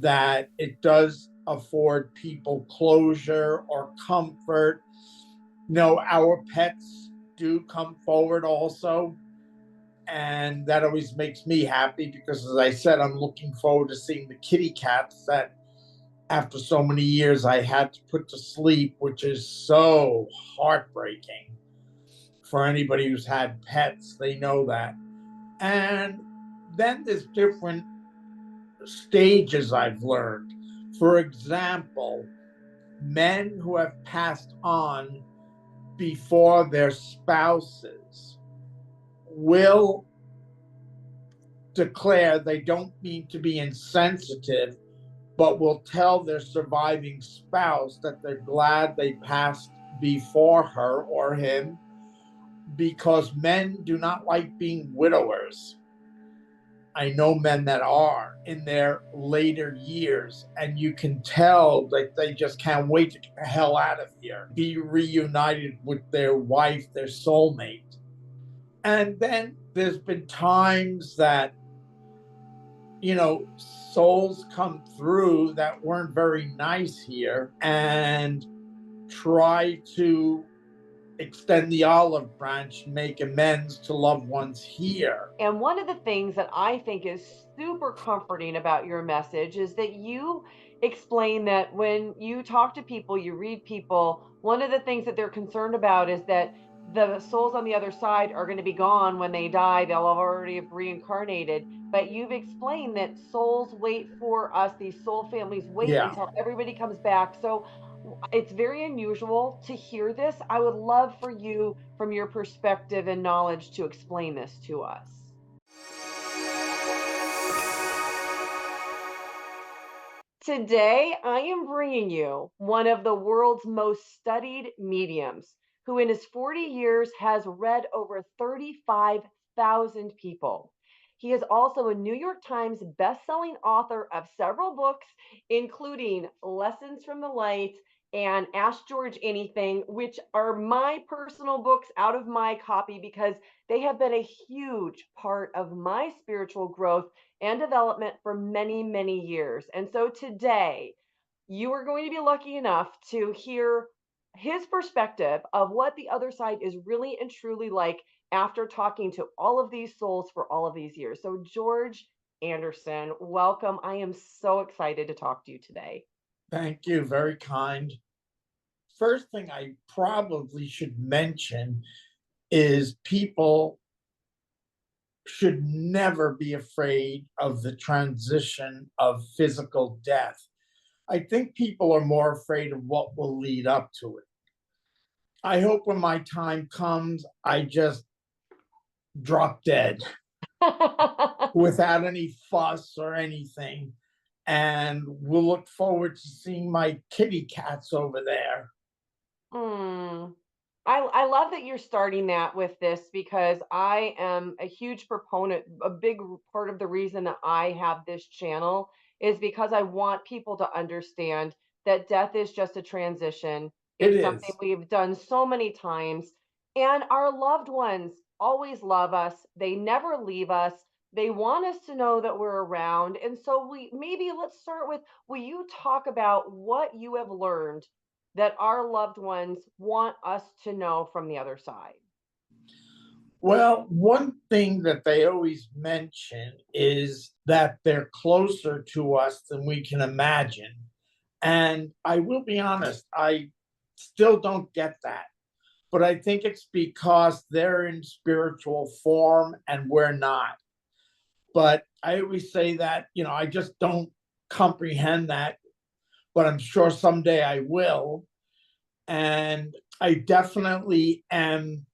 that it does afford people closure or comfort. Our pets do come forward also. And that always makes me happy because, as I said, I'm looking forward to seeing the kitty cats that after so many years I had to put to sleep, which is so heartbreaking for anybody who's had pets. They know that. And then there's different stages I've learned. For example, men who have passed on before their spouses will declare they don't mean to be insensitive, but will tell their surviving spouse that they're glad they passed before her or him, because men do not like being widowers. I know men that are in their later years, and you can tell that they just can't wait to get the hell out of here, be reunited with their wife, their soulmate. And then there's been times that, souls come through that weren't very nice here and try to extend the olive branch and make amends to loved ones here. And one of the things that I think is super comforting about your message is that you explain that when you talk to people, you read people, one of the things that they're concerned about is that the souls on the other side are going to be gone when they die. They'll already have reincarnated. But you've explained that souls wait for us, these soul families wait Yeah. until everybody comes back. So it's very unusual to hear this. I would love for you, from your perspective and knowledge, to explain this to us. Today, I am bringing you one of the world's most studied mediums who, in his 40 years, has read over 35,000 people. He is also a New York Times best-selling author of several books, including Lessons from the Light and Ask George Anything, which are my personal books out of my copy because they have been a huge part of my spiritual growth and development for many, many years. And so today, you are going to be lucky enough to hear his perspective of what the other side is really and truly like after talking to all of these souls for all of these years. So, George Anderson, welcome. I am so excited to talk to you today. Thank you. Very kind. First thing I probably should mention is people should never be afraid of the transition of physical death. I think people are more afraid of what will lead up to it. I hope when my time comes, I just drop dead without any fuss or anything. And we'll look forward to seeing my kitty cats over there. Mm. I love that you're starting that with this because I am a huge proponent. A big part of the reason that I have this channel is because I want people to understand that death is just a transition. It It's something is. we've done so many times, and our loved ones always love us. They never leave us. They want us to know that we're around. And so let's start with, will you talk about what you have learned that our loved ones want us to know from the other side? Well, one thing that they always mention is that they're closer to us than we can imagine. And I will be honest, I still don't get that. But I think it's because they're in spiritual form and we're not. But I always say that, I just don't comprehend that, but I'm sure someday I will. And I definitely am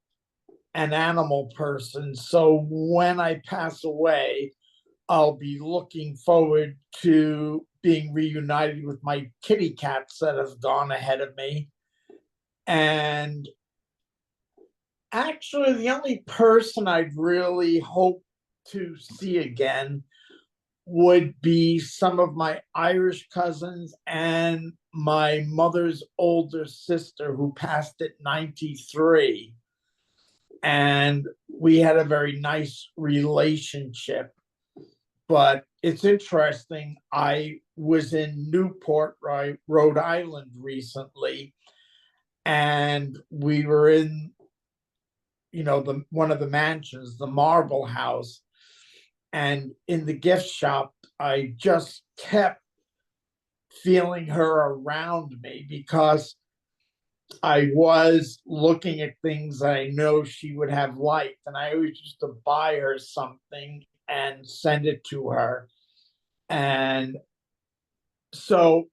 an animal person. So when I pass away, I'll be looking forward to being reunited with my kitty cats that have gone ahead of me. And actually, the only person I'd really hope to see again would be some of my Irish cousins and my mother's older sister who passed at 93. And we had a very nice relationship, but it's interesting. I was in Newport, right, Rhode Island recently, and we were in, the one of the mansions, the Marble House, and in the gift shop, I just kept feeling her around me because I was looking at things that I know she would have liked, and I always used to buy her something and send it to her. And so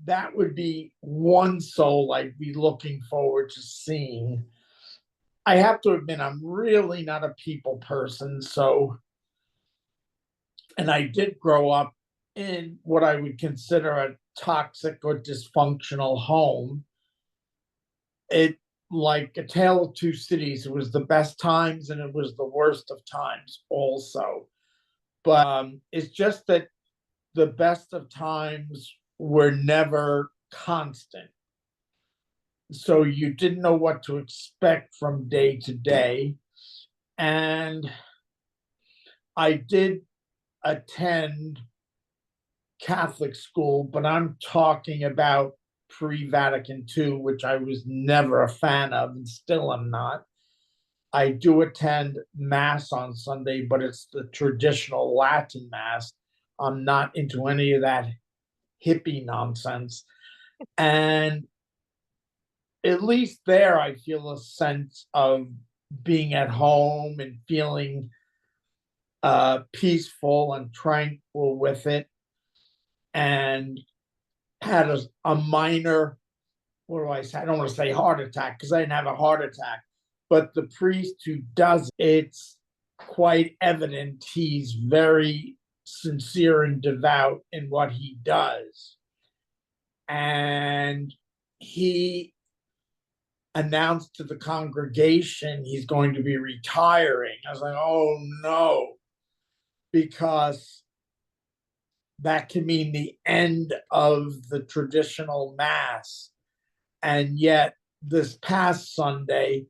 that would be one soul I'd be looking forward to seeing. I have to admit, I'm really not a people person. So, and I did grow up in what I would consider a toxic or dysfunctional home. It, like a tale of two cities. It was the best times and it was the worst of times also. But it's just that the best of times were never constant. So you didn't know what to expect from day to day. And I did attend Catholic school, but I'm talking about pre Vatican II, which I was never a fan of and still am not. I do attend Mass on Sunday, but it's the traditional Latin Mass. I'm not into any of that hippie nonsense. And at least there, I feel a sense of being at home and feeling peaceful and tranquil with it. And had a minor, what do I say? I don't want to say heart attack because I didn't have a heart attack. But the priest who does it's quite evident he's very sincere and devout in what he does. And he announced to the congregation he's going to be retiring. I was like, oh no, because that can mean the end of the traditional mass. And yet, this past Sunday,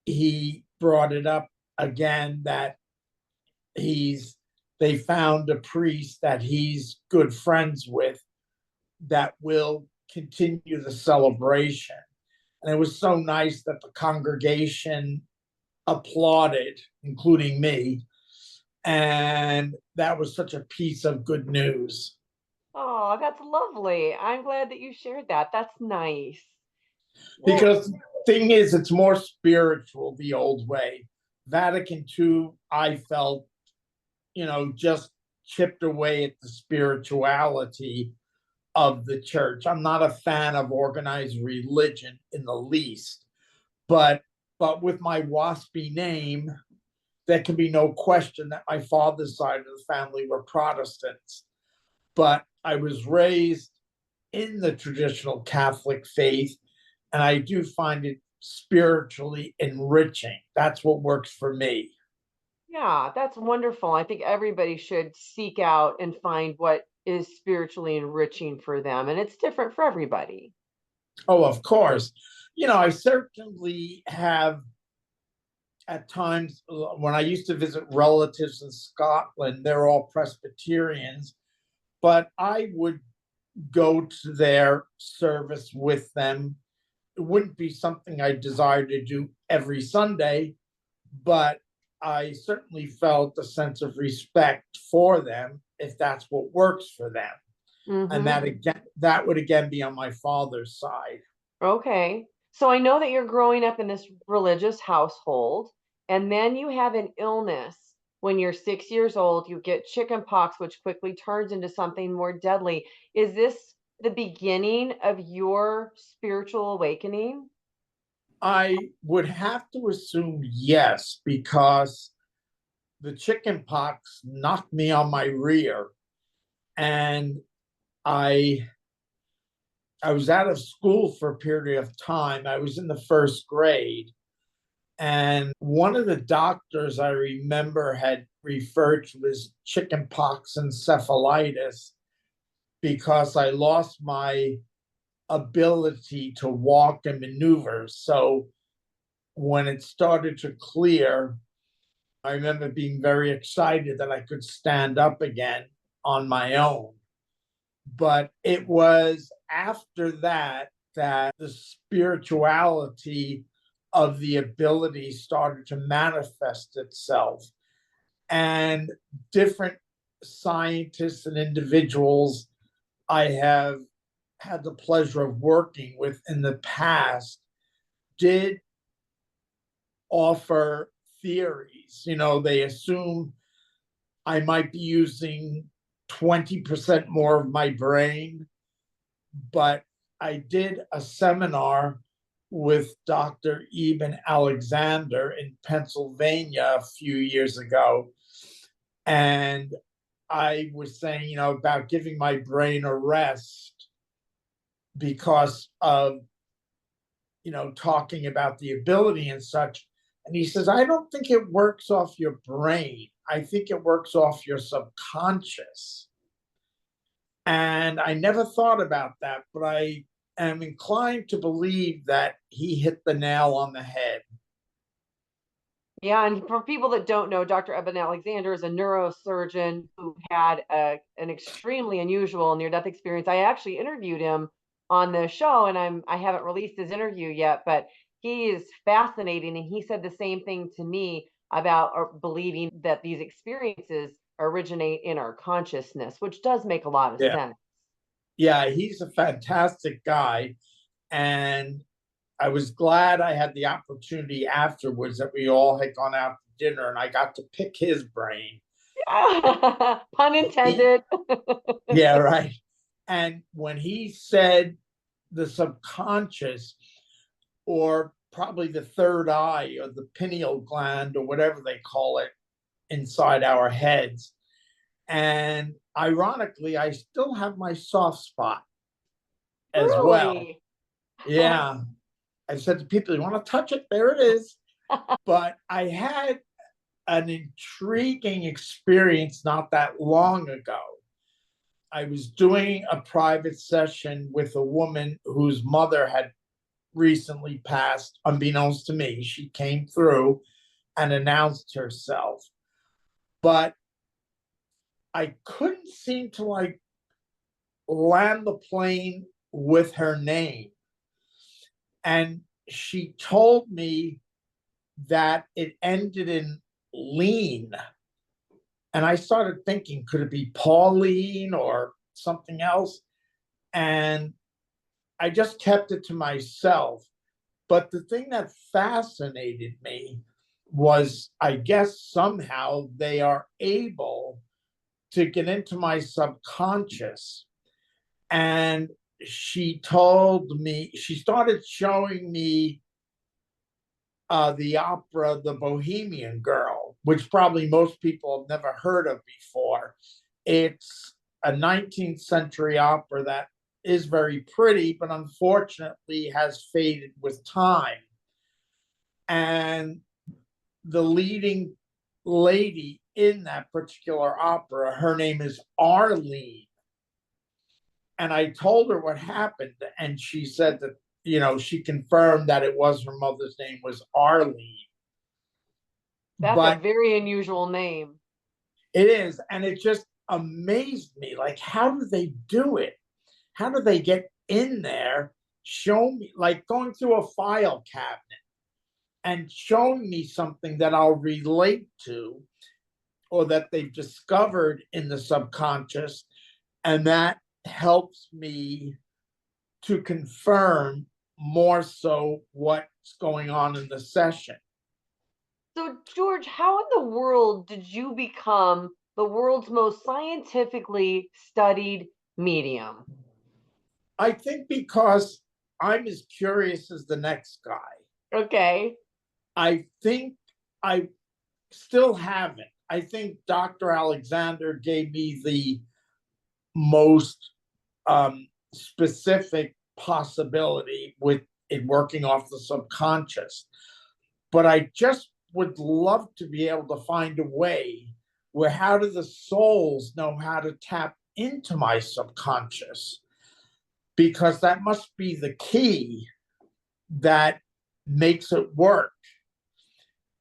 he brought it up again that he's they found a priest that he's good friends with that will continue the celebration. And it was so nice that the congregation applauded, including me. And that was such a piece of good news. Oh, that's lovely. I'm glad that you shared that. That's nice. Well, Because the thing is, it's more spiritual the old way. Vatican II, I felt, just chipped away at the spirituality of the church. I'm not a fan of organized religion in the least, but with my waspy name, there can be no question that my father's side of the family were Protestants. But I was raised in the traditional Catholic faith, and I do find it spiritually enriching. That's what works for me. yeah, that's wonderful. I think everybody should seek out and find what is spiritually enriching for them, and it's different for everybody. Oh, of course. I certainly have at times when I used to visit relatives in Scotland, they're all Presbyterians, but I would go to their service with them. It wouldn't be something I desired to do every Sunday, but I certainly felt a sense of respect for them if that's what works for them. And Mm-hmm. that would again be on my father's side. Okay. So I know that you're growing up in this religious household, and then you have an illness. When you're 6 years old, you get chicken pox, which quickly turns into something more deadly. Is this the beginning of your spiritual awakening? I would have to assume yes, because the chicken pox knocked me on my rear, and I I was out of school for a period of time. I was in the first grade, and one of the doctors I remember had referred to as chicken pox encephalitis because I lost my ability to walk and maneuver. So when it started to clear, I remember being very excited that I could stand up again on my own. But it was after that that the spirituality of the ability started to manifest itself. And different scientists and individuals I have had the pleasure of working with in the past did offer theories. They assume I might be using 20% more of my brain, but I did a seminar with Dr. Eben Alexander in Pennsylvania a few years ago. And I was saying, about giving my brain a rest because of, talking about the ability and such. And he says, I don't think it works off your brain. I think it works off your subconscious. And I never thought about that, but I am inclined to believe that he hit the nail on the head. Yeah, and for people that don't know, Dr. Eben Alexander is a neurosurgeon who had an extremely unusual near-death experience. I actually interviewed him on the show, and I haven't released his interview yet, but he is fascinating, and he said the same thing to me about believing that these experiences originate in our consciousness, which does make a lot of Yeah. sense. Yeah, he's a fantastic guy. And I was glad I had the opportunity afterwards that we all had gone out to dinner and I got to pick his brain. Pun intended. Yeah, right. And when he said the subconscious, or probably the third eye or the pineal gland or whatever they call it inside our heads, and ironically, I still have my soft spot as well. Really? Yeah. I said to people, you want to touch it? There it is. But I had an intriguing experience not that long ago. I was doing a private session with a woman whose mother had recently passed, unbeknownst to me. She came through and announced herself. But I couldn't seem to land the plane with her name. And she told me that it ended in lean. And I started thinking, could it be Pauline or something else? And I just kept it to myself. But the thing that fascinated me was, I guess somehow they are able to get into my subconscious. And she started showing me the opera The Bohemian Girl, which probably most people have never heard of before. It's a 19th century opera that is very pretty, but unfortunately has faded with time. And the leading lady in that particular opera, her name is Arlene. And I told her what happened, and she said that, she confirmed that it was her mother's name was Arlene. That's a But very unusual name. it is, and it just amazed me. Like, how do they do it? How do they get in there? Show me, like going through a file cabinet and showing me something that I'll relate to or that they've discovered in the subconscious. And that helps me to confirm more so what's going on in the session. So, George, how in the world did you become the world's most scientifically studied medium? I think because I'm as curious as the next guy. Okay. I think I still haven't. I think Dr. Alexander gave me the most specific possibility with it working off the subconscious. But I just would love to be able to find a way where how do the souls know how to tap into my subconscious? Because that must be the key that makes it work.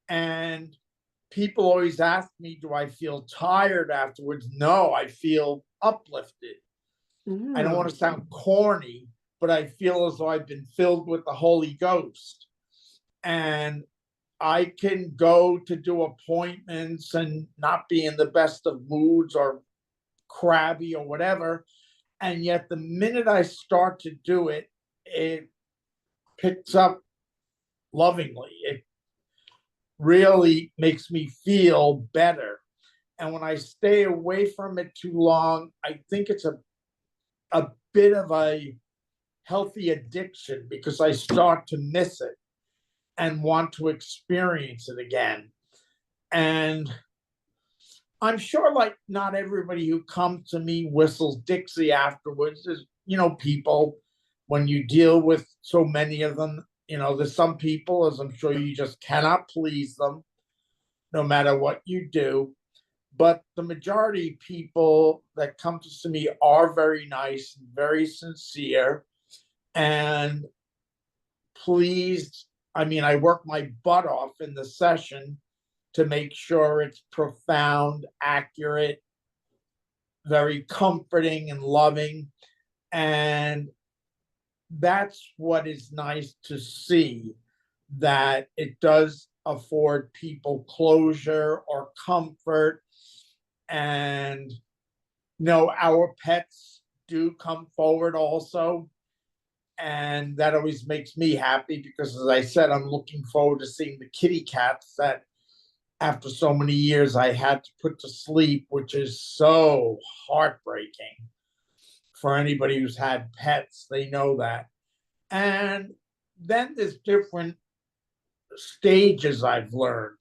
And people always ask me, do I feel tired afterwards? No, I feel uplifted. I don't want to sound corny, but I feel as though I've been filled with the Holy Ghost. And I can go to do appointments and not be in the best of moods or crabby or whatever. And yet, the minute I start to do it, it picks up lovingly. It really makes me feel better. And when I stay away from it too long, I think it's a bit of a healthy addiction because I start to miss it and want to experience it again. And I'm sure, like, not everybody who comes to me whistles Dixie afterwards. There's, people, when you deal with so many of them, there's some people, as I'm sure you just cannot please them, no matter what you do. But the majority of people that come to see me are very nice and very sincere and pleased. I mean, I work my butt off in the session to make sure it's profound, accurate, very comforting and loving. And that's what is nice to see, that it does afford people closure or comfort. And our pets do come forward also. And that always makes me happy because, as I said, I'm looking forward to seeing the kitty cats that after so many years I had to put to sleep, which is so heartbreaking for anybody who's had pets. They know that. And then there's different stages I've learned.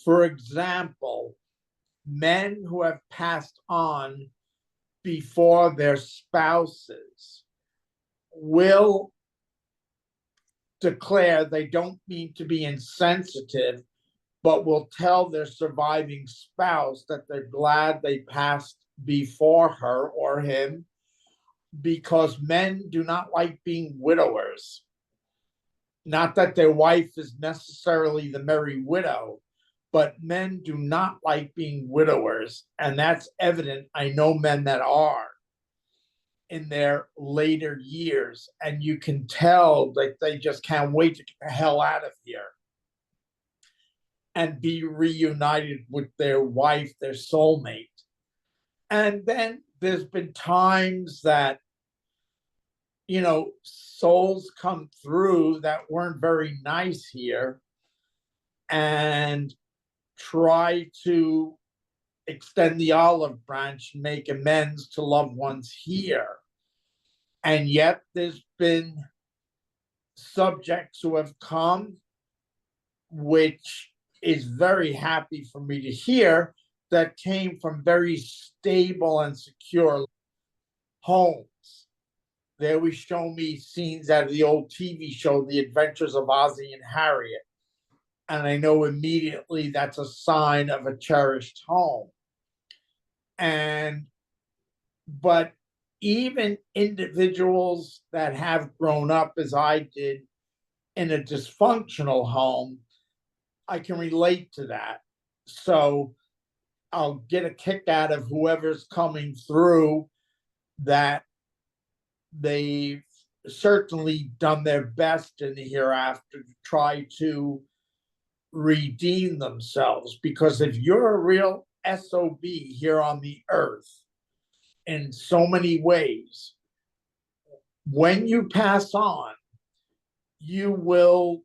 For example, men who have passed on before their spouses will declare they don't mean to be insensitive, but will tell their surviving spouse that they're glad they passed before her or him, because men do not like being widowers. Not that their wife is necessarily the merry widow, but men do not like being widowers. And that's evident. I know men that are in their later years, and you can tell that they just can't wait to get the hell out of here and be reunited with their wife, their soulmate. And then there's been times that, souls come through that weren't very nice here and try to extend the olive branch and make amends to loved ones here. And yet there's been subjects who have come, which is very happy for me to hear, that came from very stable and secure homes. They always show me scenes out of the old TV show, The Adventures of Ozzie and Harriet. And I know immediately that's a sign of a cherished home. But even individuals that have grown up as I did in a dysfunctional home, I can relate to that. So I'll get a kick out of whoever's coming through, that they've certainly done their best in the hereafter to try to redeem themselves. Because if you're a real SOB here on the earth in so many ways, when you pass on, you will,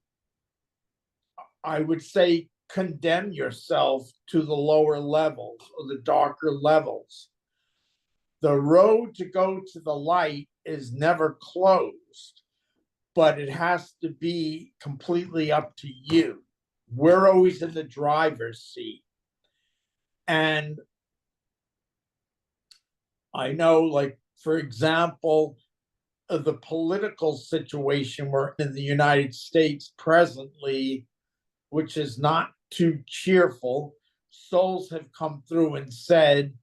I would say, condemn yourself to the lower levels or the darker levels. The road to go to the light is never closed, but it has to be completely up to you. We're always in the driver's seat. And I know, like, for example, the political situation we're in the United States presently, which is not too cheerful. Souls have come through and said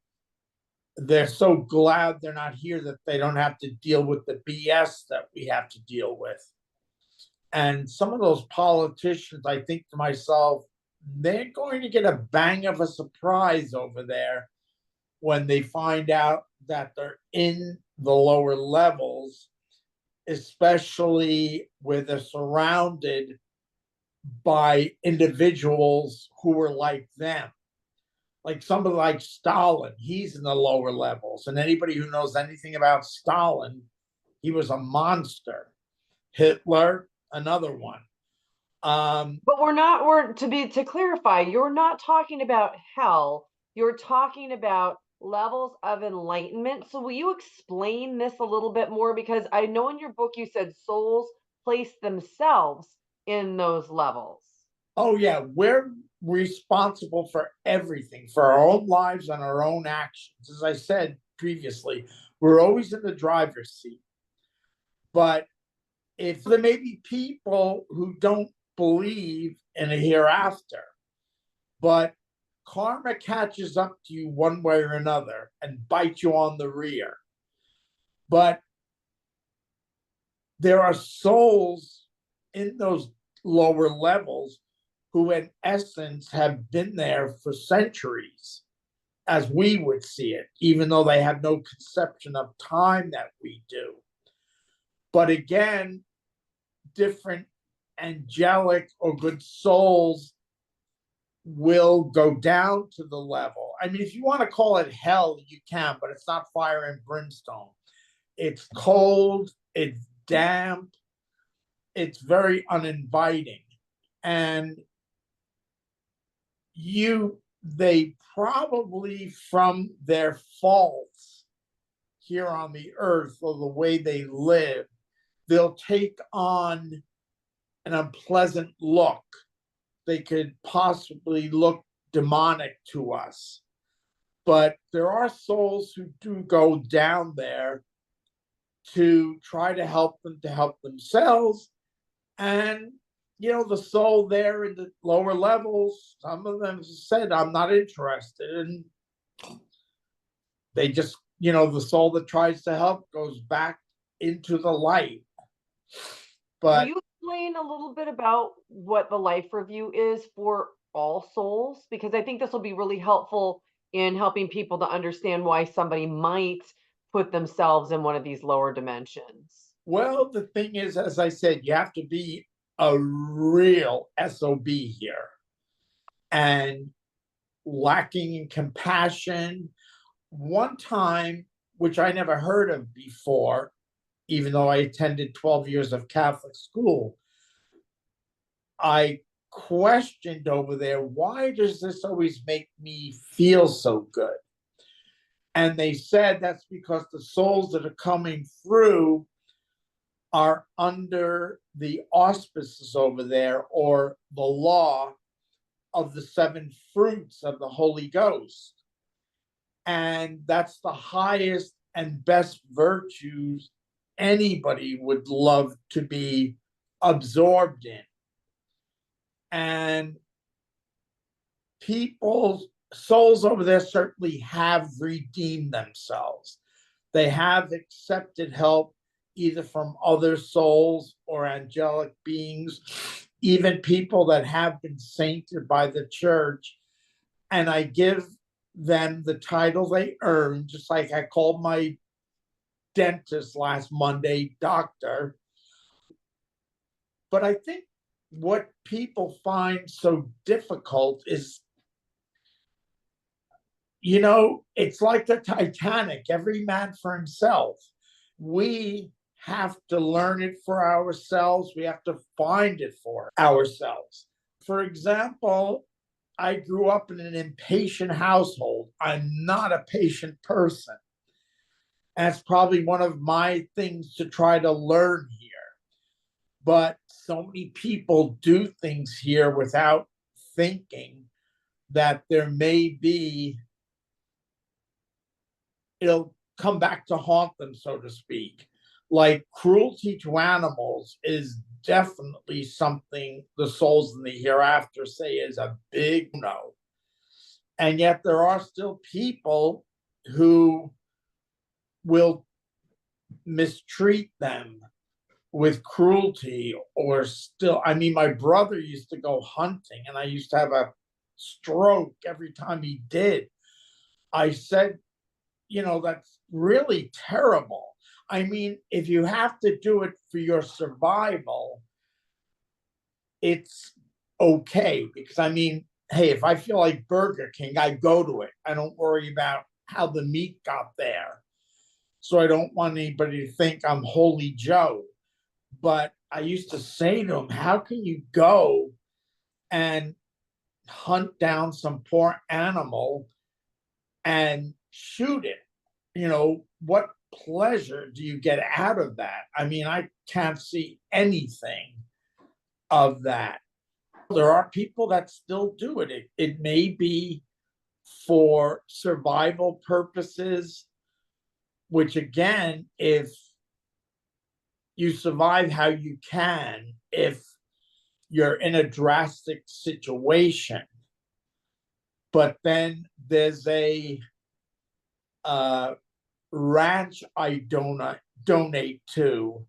they're so glad they're not here, that they don't have to deal with the BS that we have to deal with. And some of those politicians, I think to myself, they're going to get a bang of a surprise over there when they find out that they're in the lower levels, especially where they're surrounded by individuals who were like them. Like somebody like Stalin, he's in the lower levels. And anybody who knows anything about Stalin, he was a monster. Hitler, another one. But to clarify, you're not talking about hell. You're talking about levels of enlightenment. So will you explain this a little bit more? Because I know in your book you said souls place themselves in those levels. Oh, yeah, we're responsible for everything, for our own lives and our own actions. As I said previously, we're always in the driver's seat. But if there may be people who don't believe in a hereafter, but karma catches up to you one way or another and bites you on the rear. But there are souls in those lower levels who, in essence, have been there for centuries, as we would see it, even though they have no conception of time that we do. But again, different angelic or good souls will go down to the level. I mean, if you want to call it hell, you can, but it's not fire and brimstone. It's cold, it's damp, it's very uninviting. And they probably, from their faults here on the earth or the way they live, they'll take on an unpleasant look. They could possibly look demonic to us. But there are souls who do go down there to try to help them to help themselves. And, the soul there in the lower levels, some of them said, I'm not interested. And they just, the soul that tries to help goes back into the light. Will But you explain a little bit about what the life review is for all souls? Because I think this will be really helpful in helping people to understand why somebody might put themselves in one of these lower dimensions. well, the thing is, as I said, you have to be a real SOB here and lacking in compassion. One time, which I never heard of before, even though I attended 12 years of Catholic school, I questioned over there, why does this always make me feel so good? And they said that's because the souls that are coming through are under the auspices over there, or the law of the seven fruits of the Holy Ghost. And that's the highest and best virtues anybody would love to be absorbed in. And people's souls over there certainly have redeemed themselves. They have accepted help either from other souls or angelic beings, even people that have been sainted by the church. And I give them the title they earn, just like I called my dentist last Monday, doctor. But I think what people find so difficult is, it's like the Titanic, every man for himself. We have to learn it for ourselves. We have to find it for ourselves. For example, I grew up in an impatient household. I'm not a patient person. And it's probably one of my things to try to learn here. But so many people do things here without thinking that there may be, it'll come back to haunt them, so to speak. Like cruelty to animals is definitely something the souls in the hereafter say is a big no. And yet there are still people who will mistreat them, with cruelty or still. I mean, my brother used to go hunting and I used to have a stroke every time he did. I said, that's really terrible. I mean, if you have to do it for your survival, it's okay. Because I mean, hey, if I feel like Burger King, I go to it. I don't worry about how the meat got there. So I don't want anybody to think I'm Holy Joe. But I used to say to him, how can you go and hunt down some poor animal and shoot it? What pleasure do you get out of that? I mean, I can't see anything of that. There are people that still do it. It may be for survival purposes, which again, if you survive how you can, if you're in a drastic situation, but then there's a ranch I donate to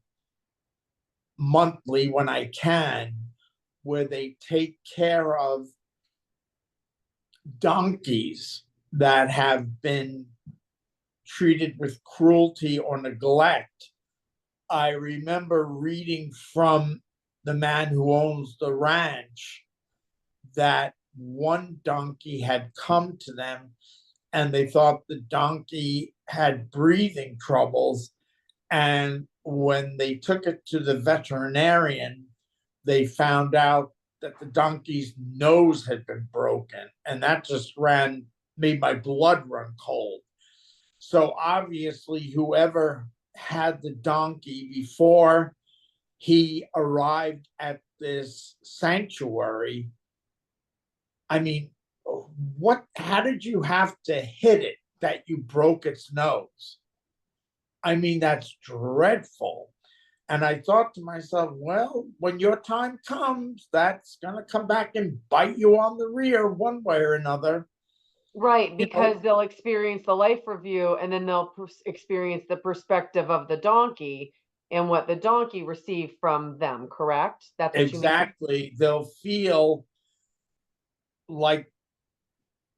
monthly when I can, where they take care of donkeys that have been treated with cruelty or neglect. I remember reading from the man who owns the ranch that one donkey had come to them and they thought the donkey had breathing troubles. And when they took it to the veterinarian, they found out that the donkey's nose had been broken. And that just made my blood run cold. So obviously, whoever had the donkey before he arrived at this sanctuary, I mean, how did you have to hit it that you broke its nose? I mean, that's dreadful. And I thought to myself, well, when your time comes, that's going to come back and bite you on the rear one way or another. Right, You know, because they'll experience the life review and then they'll experience the perspective of the donkey and what the donkey received from them, correct? That's what you mean? exactly. They'll feel like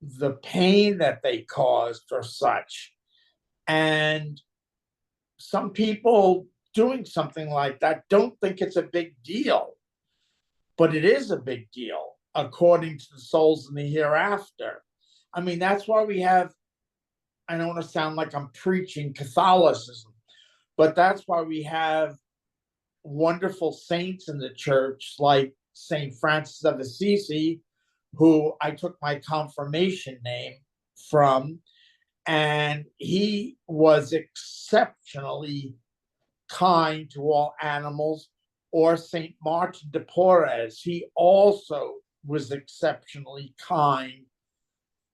the pain that they caused or such. And some people doing something like that don't think it's a big deal, but it is a big deal according to the souls in the hereafter. I mean, that's why we have, I don't want to sound like I'm preaching Catholicism, but that's why we have wonderful saints in the church like St. Francis of Assisi, who I took my confirmation name from. And he was exceptionally kind to all animals. Or St. Martin de Porres, he also was exceptionally kind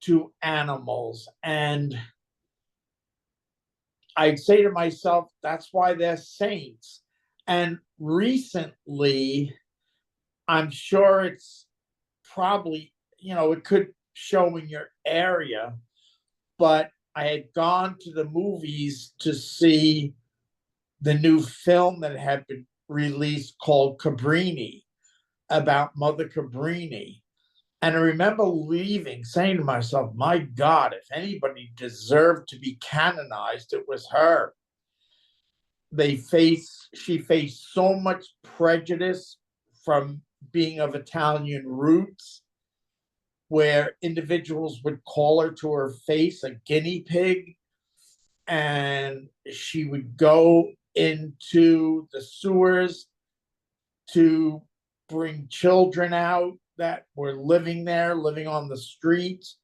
to animals. And I'd say to myself, that's why they're saints. And recently, I'm sure it's probably, it could show in your area, but I had gone to the movies to see the new film that had been released called Cabrini, about Mother Cabrini. And I remember leaving saying to myself, my God, if anybody deserved to be canonized, it was her. She faced so much prejudice from being of Italian roots, where individuals would call her to her face a guinea pig, and she would go into the sewers to bring children out that were living there, living on the streets.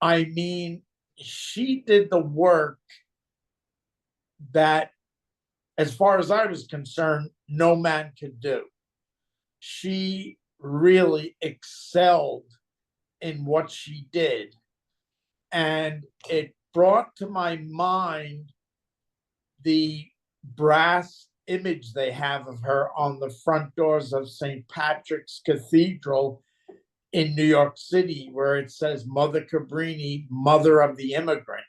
I mean, she did the work that, as far as I was concerned, no man could do. She really excelled in what she did. And it brought to my mind the brass image they have of her on the front doors of St. Patrick's Cathedral in New York City, where it says Mother Cabrini, Mother of the Immigrant,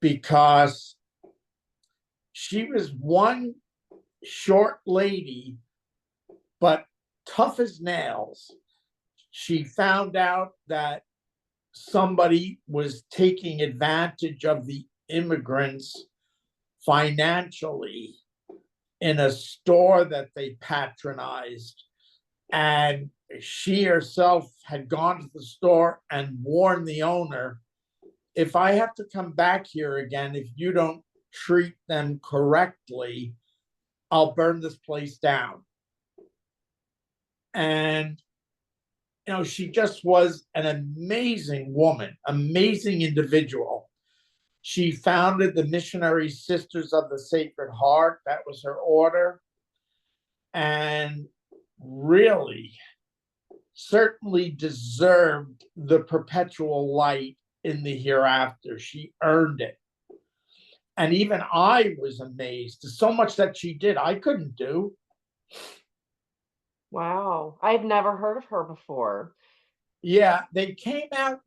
because she was short lady, but tough as nails. She found out that somebody was taking advantage of the immigrants financially in a store that they patronized. And she herself had gone to the store and warned the owner, if I have to come back here again, if you don't treat them correctly, I'll burn this place down. And, she just was an amazing woman, amazing individual. She founded the Missionary Sisters of the Sacred Heart. That was her order. And really, certainly deserved the perpetual light in the hereafter. She earned it. And even I was amazed. There's so much that she did I couldn't do. Wow. I've never heard of her before. Yeah, they came out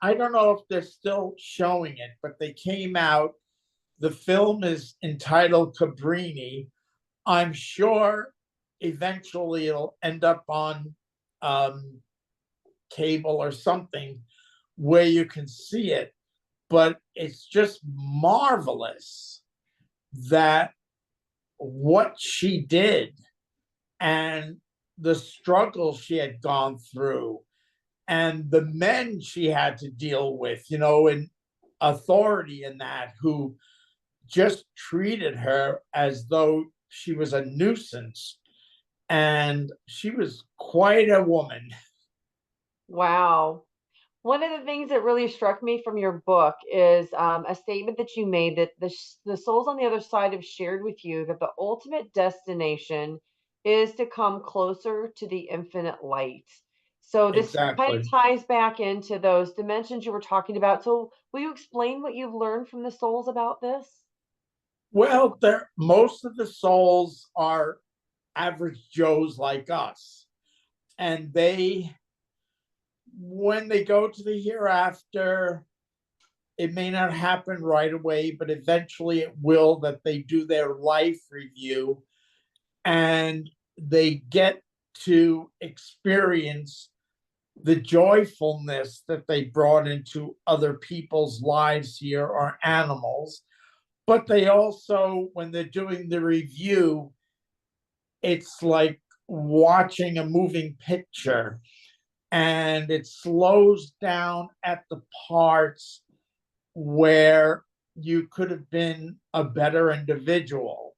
I don't know if they're still showing it, but they came out. The film is entitled Cabrini. I'm sure eventually it'll end up on cable or something where you can see it. But it's just marvelous that what she did and the struggle she had gone through and the men she had to deal with, in authority in that, who just treated her as though she was a nuisance. And she was quite a woman. Wow. One of the things that really struck me from your book is a statement that you made that the souls on the other side have shared with you that the ultimate destination is to come closer to the infinite light. So this kind of Exactly. ties back into those dimensions you were talking about. So will you explain what you've learned from the souls about this? Well, most of the souls are average Joes like us. And when they go to the hereafter, it may not happen right away, but eventually it will, that they do their life review and they get to experience the joyfulness that they brought into other people's lives here or animals. But they also, when they're doing the review, it's like watching a moving picture, and it slows down at the parts where you could have been a better individual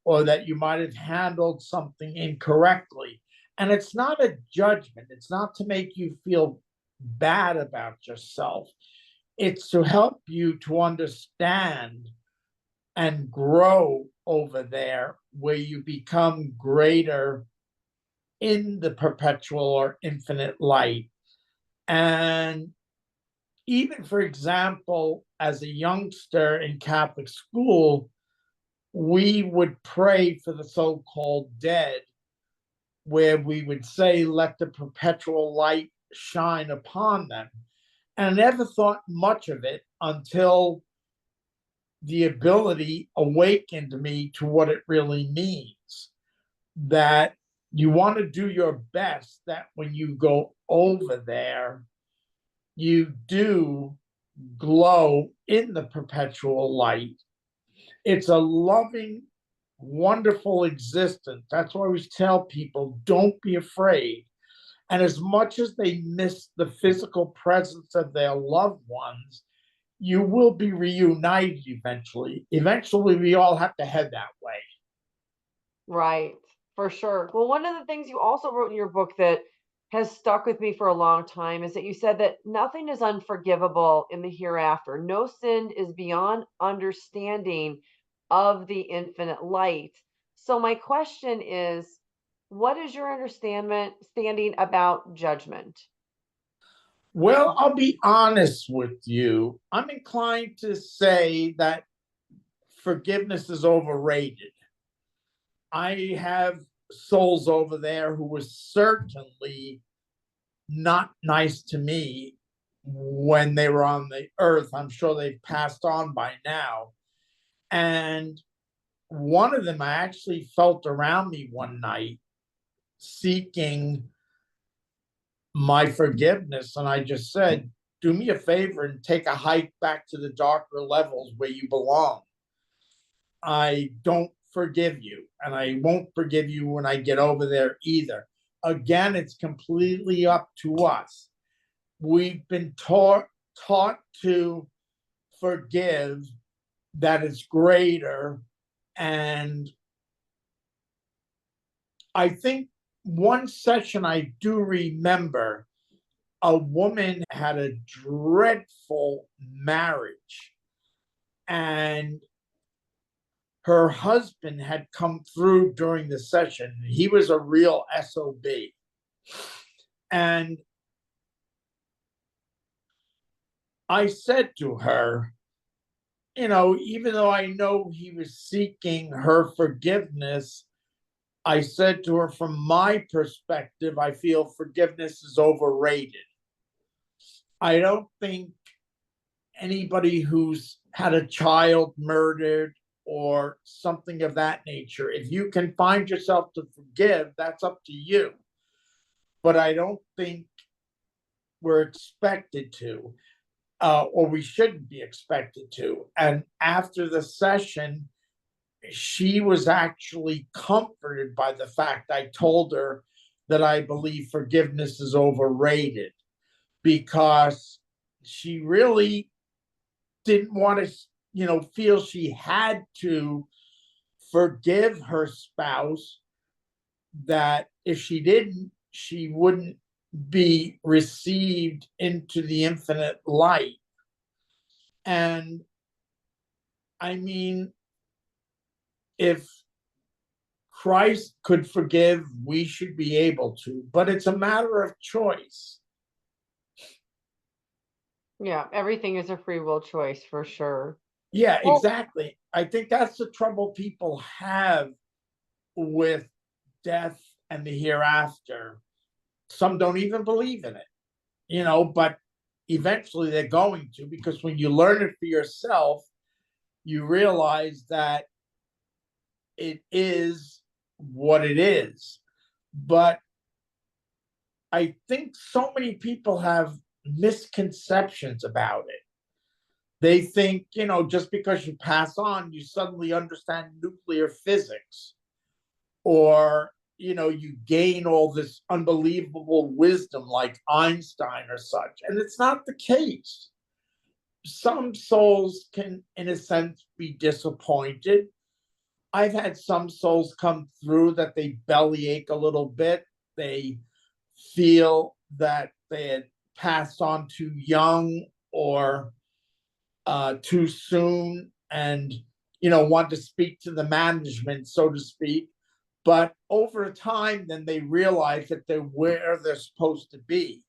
or that you might have handled something incorrectly. And it's not a judgment, it's not to make you feel bad about yourself. It's to help you to understand and grow over there, where you become greater in the perpetual or infinite light. And even, for example, as a youngster in Catholic school, we would pray for the so called dead, where we would say, let the perpetual light shine upon them. And I never thought much of it until the ability awakened me to what it really means, that you want to do your best, that when you go over there, you do glow in the perpetual light. It's a loving, wonderful existence. That's why I always tell people, don't be afraid. And as much as they miss the physical presence of their loved ones, you will be reunited eventually. Eventually, we all have to head that way. Right, for sure. Well, one of the things you also wrote in your book that has stuck with me for a long time is that you said that nothing is unforgivable in the hereafter. No sin is beyond understanding of the infinite light. So my question is, what is your standing about judgment? Well, I'll be honest with you. I'm inclined to say that forgiveness is overrated. I have souls over there who were certainly not nice to me when they were on the earth. I'm sure they've passed on by now. And one of them I actually felt around me one night seeking my forgiveness. And I just said, do me a favor and take a hike back to the darker levels where you belong. I don't forgive you, and I won't forgive you when I get over there either. Again, it's completely up to us. We've been taught to forgive, that is greater. And I think one session I do remember, a woman had a dreadful marriage, and her husband had come through during the session. He was a real SOB. And I said to her, even though I know he was seeking her forgiveness, I said to her, from my perspective, I feel forgiveness is overrated. I don't think anybody who's had a child murdered or something of that nature, if you can find yourself to forgive, that's up to you. But I don't think we're expected to, or we shouldn't be expected to. And after the session, she was actually comforted by the fact I told her that I believe forgiveness is overrated, because she really didn't want to, feel she had to forgive her spouse, that if she didn't, she wouldn't be received into the infinite light. And I mean, if Christ could forgive, we should be able to, but it's a matter of choice. Yeah, everything is a free will choice for sure. Yeah, Well, exactly. I think that's the trouble people have with death and the hereafter. Some don't even believe in it, but eventually they're going to, because when you learn it for yourself, you realize that it is what it is. But I think so many people have misconceptions about it. They think, just because you pass on, you suddenly understand nuclear physics, or, you gain all this unbelievable wisdom like Einstein or such. And it's not the case. Some souls can, in a sense, be disappointed. I've had some souls come through that they bellyache a little bit. They feel that they had passed on too young, or too soon, and want to speak to the management, so to speak. But over time, then they realize that they're where they're supposed to be,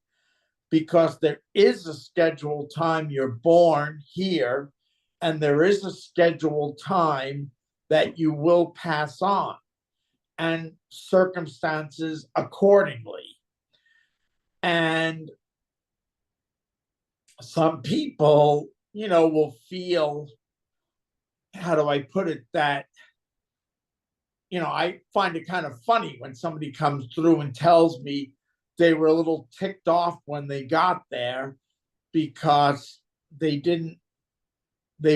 because there is a scheduled time you're born here, and there is a scheduled time that you will pass on, and circumstances accordingly. And some people, will feel, how do I put it, that, I find it kind of funny when somebody comes through and tells me they were a little ticked off when they got there, because they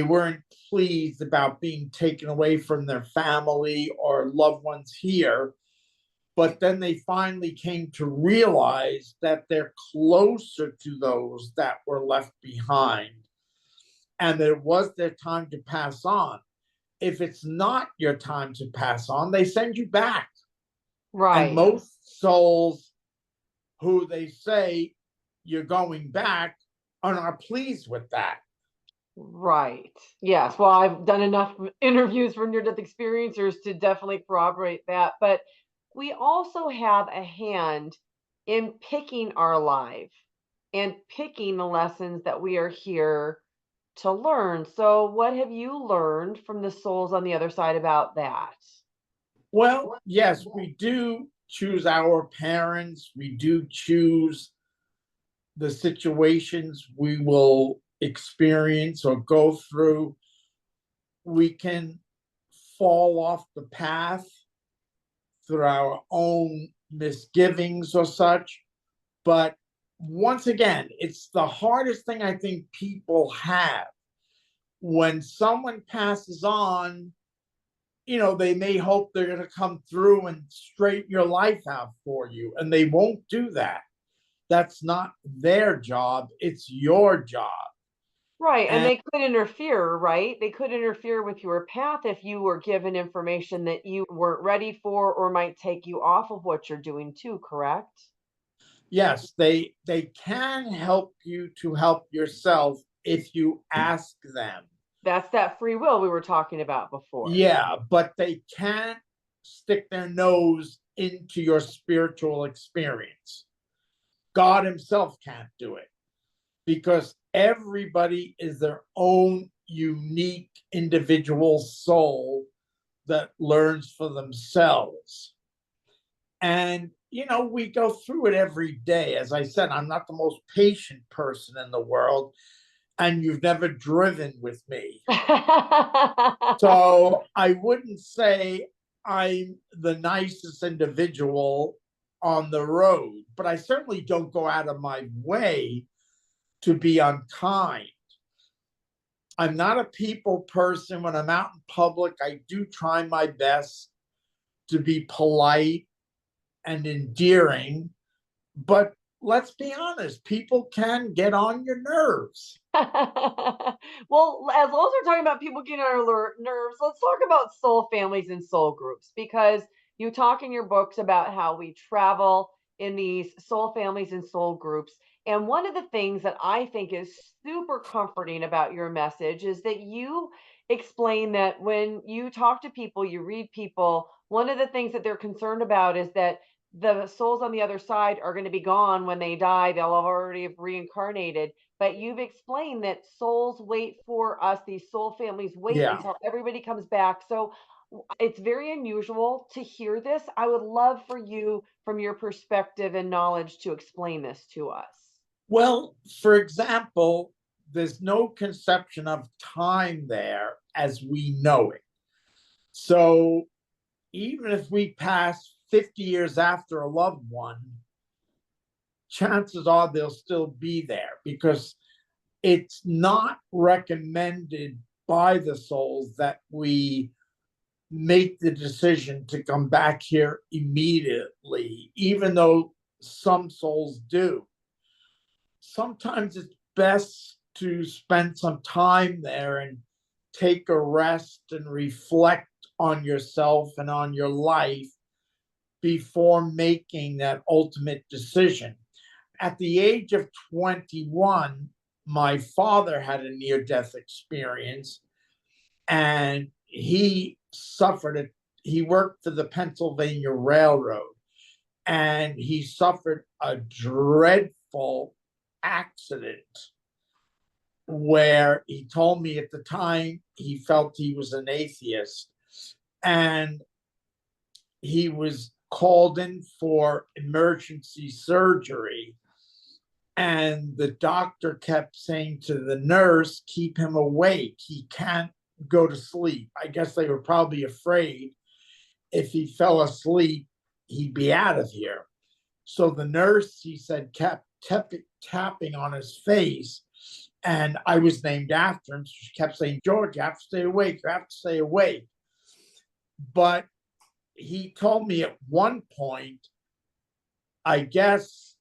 weren't pleased about being taken away from their family or loved ones here. But then they finally came to realize that they're closer to those that were left behind, and that it was their time to pass on. If it's not your time to pass on, they send you back. And right. most souls who they say you're going back are not pleased with that. Right. Yes. Well, I've done enough interviews for near death experiencers to definitely corroborate that. But we also have a hand in picking our life and picking the lessons that we are here to learn. So, what have you learned from the souls on the other side about that? Well, yes, we do choose our parents, we do choose the situations we will experience or go through. We can fall off the path through our own misgivings or such. But once again, it's the hardest thing I think people have. When someone passes on, they may hope they're going to come through and straighten your life out for you, and they won't do that. That's not their job, it's your job. Right. And And they could interfere, right? They could interfere with your path if you were given information that you weren't ready for or might take you off of what you're doing too, correct? yes, they can help you to help yourself if you ask them. That's that free will we were talking about before. Yeah, but they can't stick their nose into your spiritual experience. God himself can't do it, because everybody is their own unique individual soul that learns for themselves. And, we go through it every day. As I said, I'm not the most patient person in the world, and you've never driven with me. So I wouldn't say I'm the nicest individual on the road, but I certainly don't go out of my way to be unkind. I'm not a people person. When I'm out in public, I do try my best to be polite and endearing. But let's be honest, people can get on your nerves. Well, as long as we're talking about people getting on our nerves, let's talk about soul families and soul groups, because you talk in your books about how we travel in these soul families and soul groups. And one of the things that I think is super comforting about your message is that you explain that when you talk to people, you read people, one of the things that they're concerned about is that the souls on the other side are going to be gone when they die. They'll already have reincarnated, but you've explained that souls wait for us, these soul families wait Yeah. until everybody comes back. So it's very unusual to hear this. I would love for you, from your perspective and knowledge, to explain this to us. Well, for example, there's no conception of time there as we know it. So even if we pass 50 years after a loved one, chances are they'll still be there, because it's not recommended by the souls that we make the decision to come back here immediately, even though some souls do. Sometimes it's best to spend some time there and take a rest and reflect on yourself and on your life before making that ultimate decision. At the age of 21, my father had a near death experience, and he suffered it. He worked for the Pennsylvania Railroad, and he suffered a dreadful accident where he told me at the time he felt he was an atheist, and he was called in for emergency surgery. And the doctor kept saying to the nurse, keep him awake. He can't go to sleep. I guess they were probably afraid if he fell asleep, he'd be out of here. So the nurse, he said, kept tapping on his face. And I was named after him. So she kept saying, George, you have to stay awake. You have to stay awake. But he told me at one point, I guess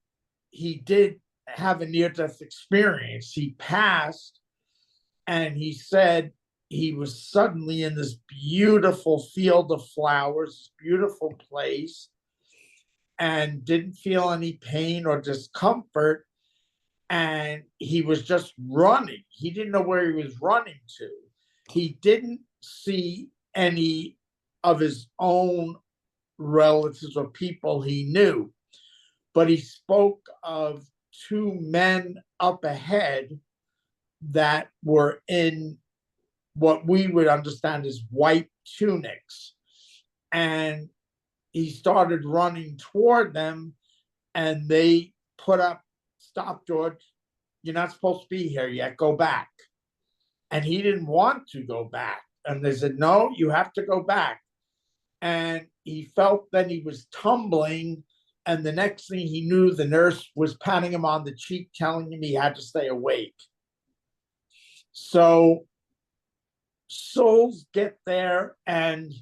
he did have a near death experience. He passed, and he said he was suddenly in this beautiful field of flowers, beautiful place, and didn't feel any pain or discomfort. And he was just running. He didn't know where he was running to. He didn't see any of his own relatives or people he knew, but he spoke of two men up ahead that were in what we would understand as white tunics. And he started running toward them, and they put up, stop, George, you're not supposed to be here yet, go back. And he didn't want to go back. And they said, no, you have to go back. And he felt that he was tumbling. And the next thing he knew, the nurse was patting him on the cheek, telling him he had to stay awake. So souls get there and,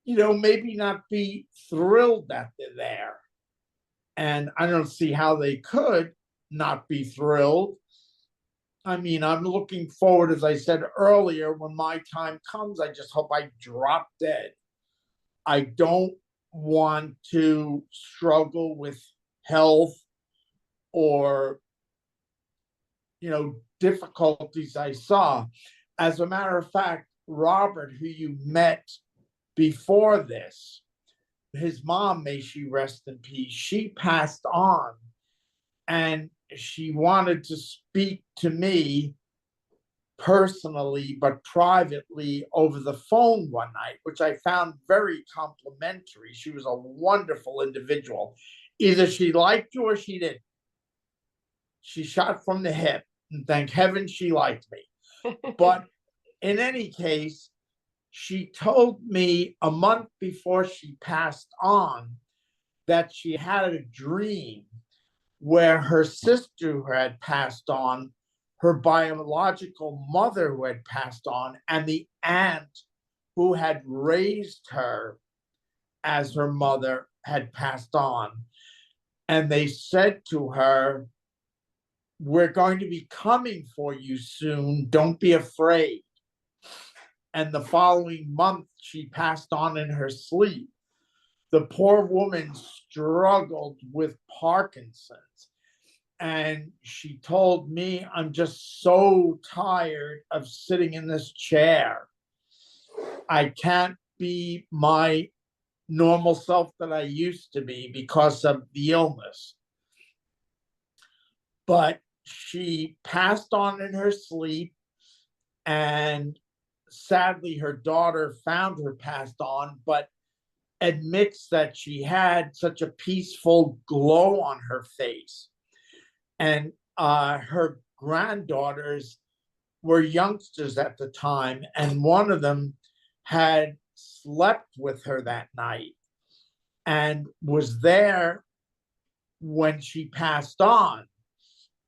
maybe not be thrilled that they're there. And I don't see how they could not be thrilled. I mean, I'm looking forward, as I said earlier, when my time comes, I just hope I drop dead. I don't want to struggle with health or, difficulties I saw. As a matter of fact, Robert, who you met before this, his mom, may she rest in peace, she passed on and she wanted to speak to me personally, but privately over the phone one night, which I found very complimentary. She was a wonderful individual. Either she liked you or she didn't. She shot from the hip, and thank heaven she liked me. But in any case, she told me a month before she passed on that she had a dream where her sister who had passed on, her biological mother who had passed on, and the aunt who had raised her as her mother had passed on. And they said to her, we're going to be coming for you soon. Don't be afraid. And the following month, she passed on in her sleep. The poor woman struggled with Parkinson's. And she told me, I'm just so tired of sitting in this chair. I can't be my normal self that I used to be because of the illness. But she passed on in her sleep, and sadly, her daughter found her passed on, but admits that she had such a peaceful glow on her face. And her granddaughters were youngsters at the time, and one of them had slept with her that night and was there when she passed on.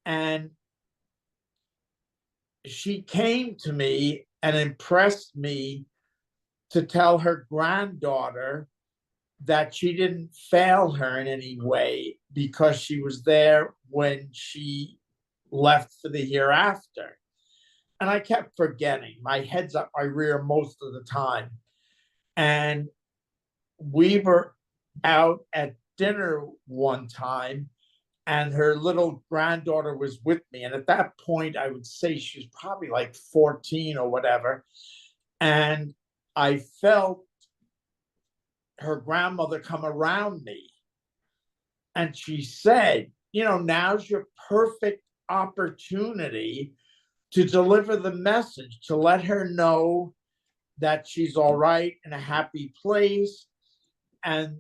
And she came to me and impressed me to tell her granddaughter that she didn't fail her in any way because she was there when she left for the hereafter. And I kept forgetting. My head's up my rear most of the time. And we were out at dinner one time, and her little granddaughter was with me. And at that point, I would say she was probably like 14 or whatever. And I felt her grandmother come around me. And she said, now's your perfect opportunity to deliver the message, to let her know that she's all right, in a happy place, and,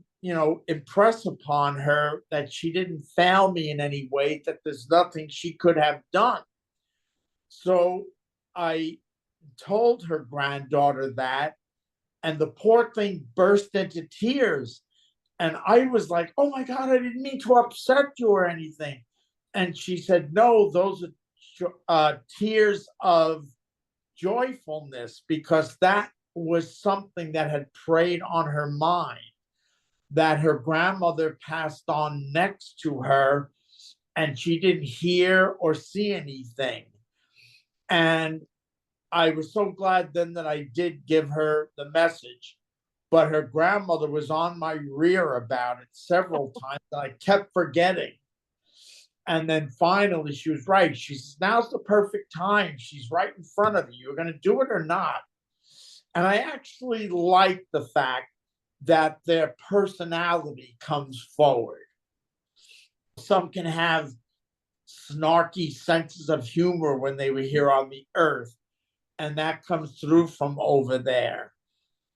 impress upon her that she didn't fail me in any way, that there's nothing she could have done. So I told her granddaughter that, and the poor thing burst into tears. And I was like, oh my God, I didn't mean to upset you or anything. And she said, no, those are tears of joyfulness, because that was something that had preyed on her mind, that her grandmother passed on next to her and she didn't hear or see anything. And I was so glad then that I did give her the message, but her grandmother was on my rear about it several times. I kept forgetting. And then finally she was right. She says, now's the perfect time. She's right in front of you. You're going to do it or not. And I actually like the fact that their personality comes forward. Some can have snarky senses of humor when they were here on the earth, and that comes through from over there.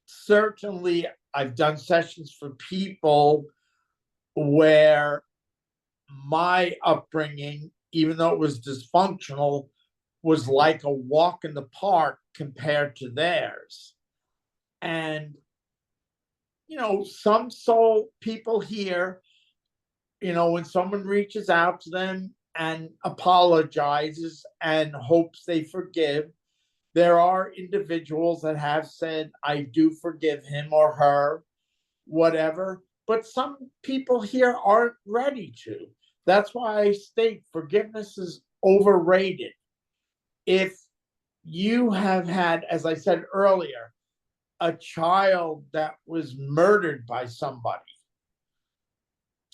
Certainly, I've done sessions for people where my upbringing, even though it was dysfunctional, was like a walk in the park compared to theirs. And, some soul people here, when someone reaches out to them and apologizes and hopes they forgive, there are individuals that have said, I do forgive him or her, whatever. But some people here aren't ready to. That's why I state forgiveness is overrated. If you have had, as I said earlier, a child that was murdered by somebody,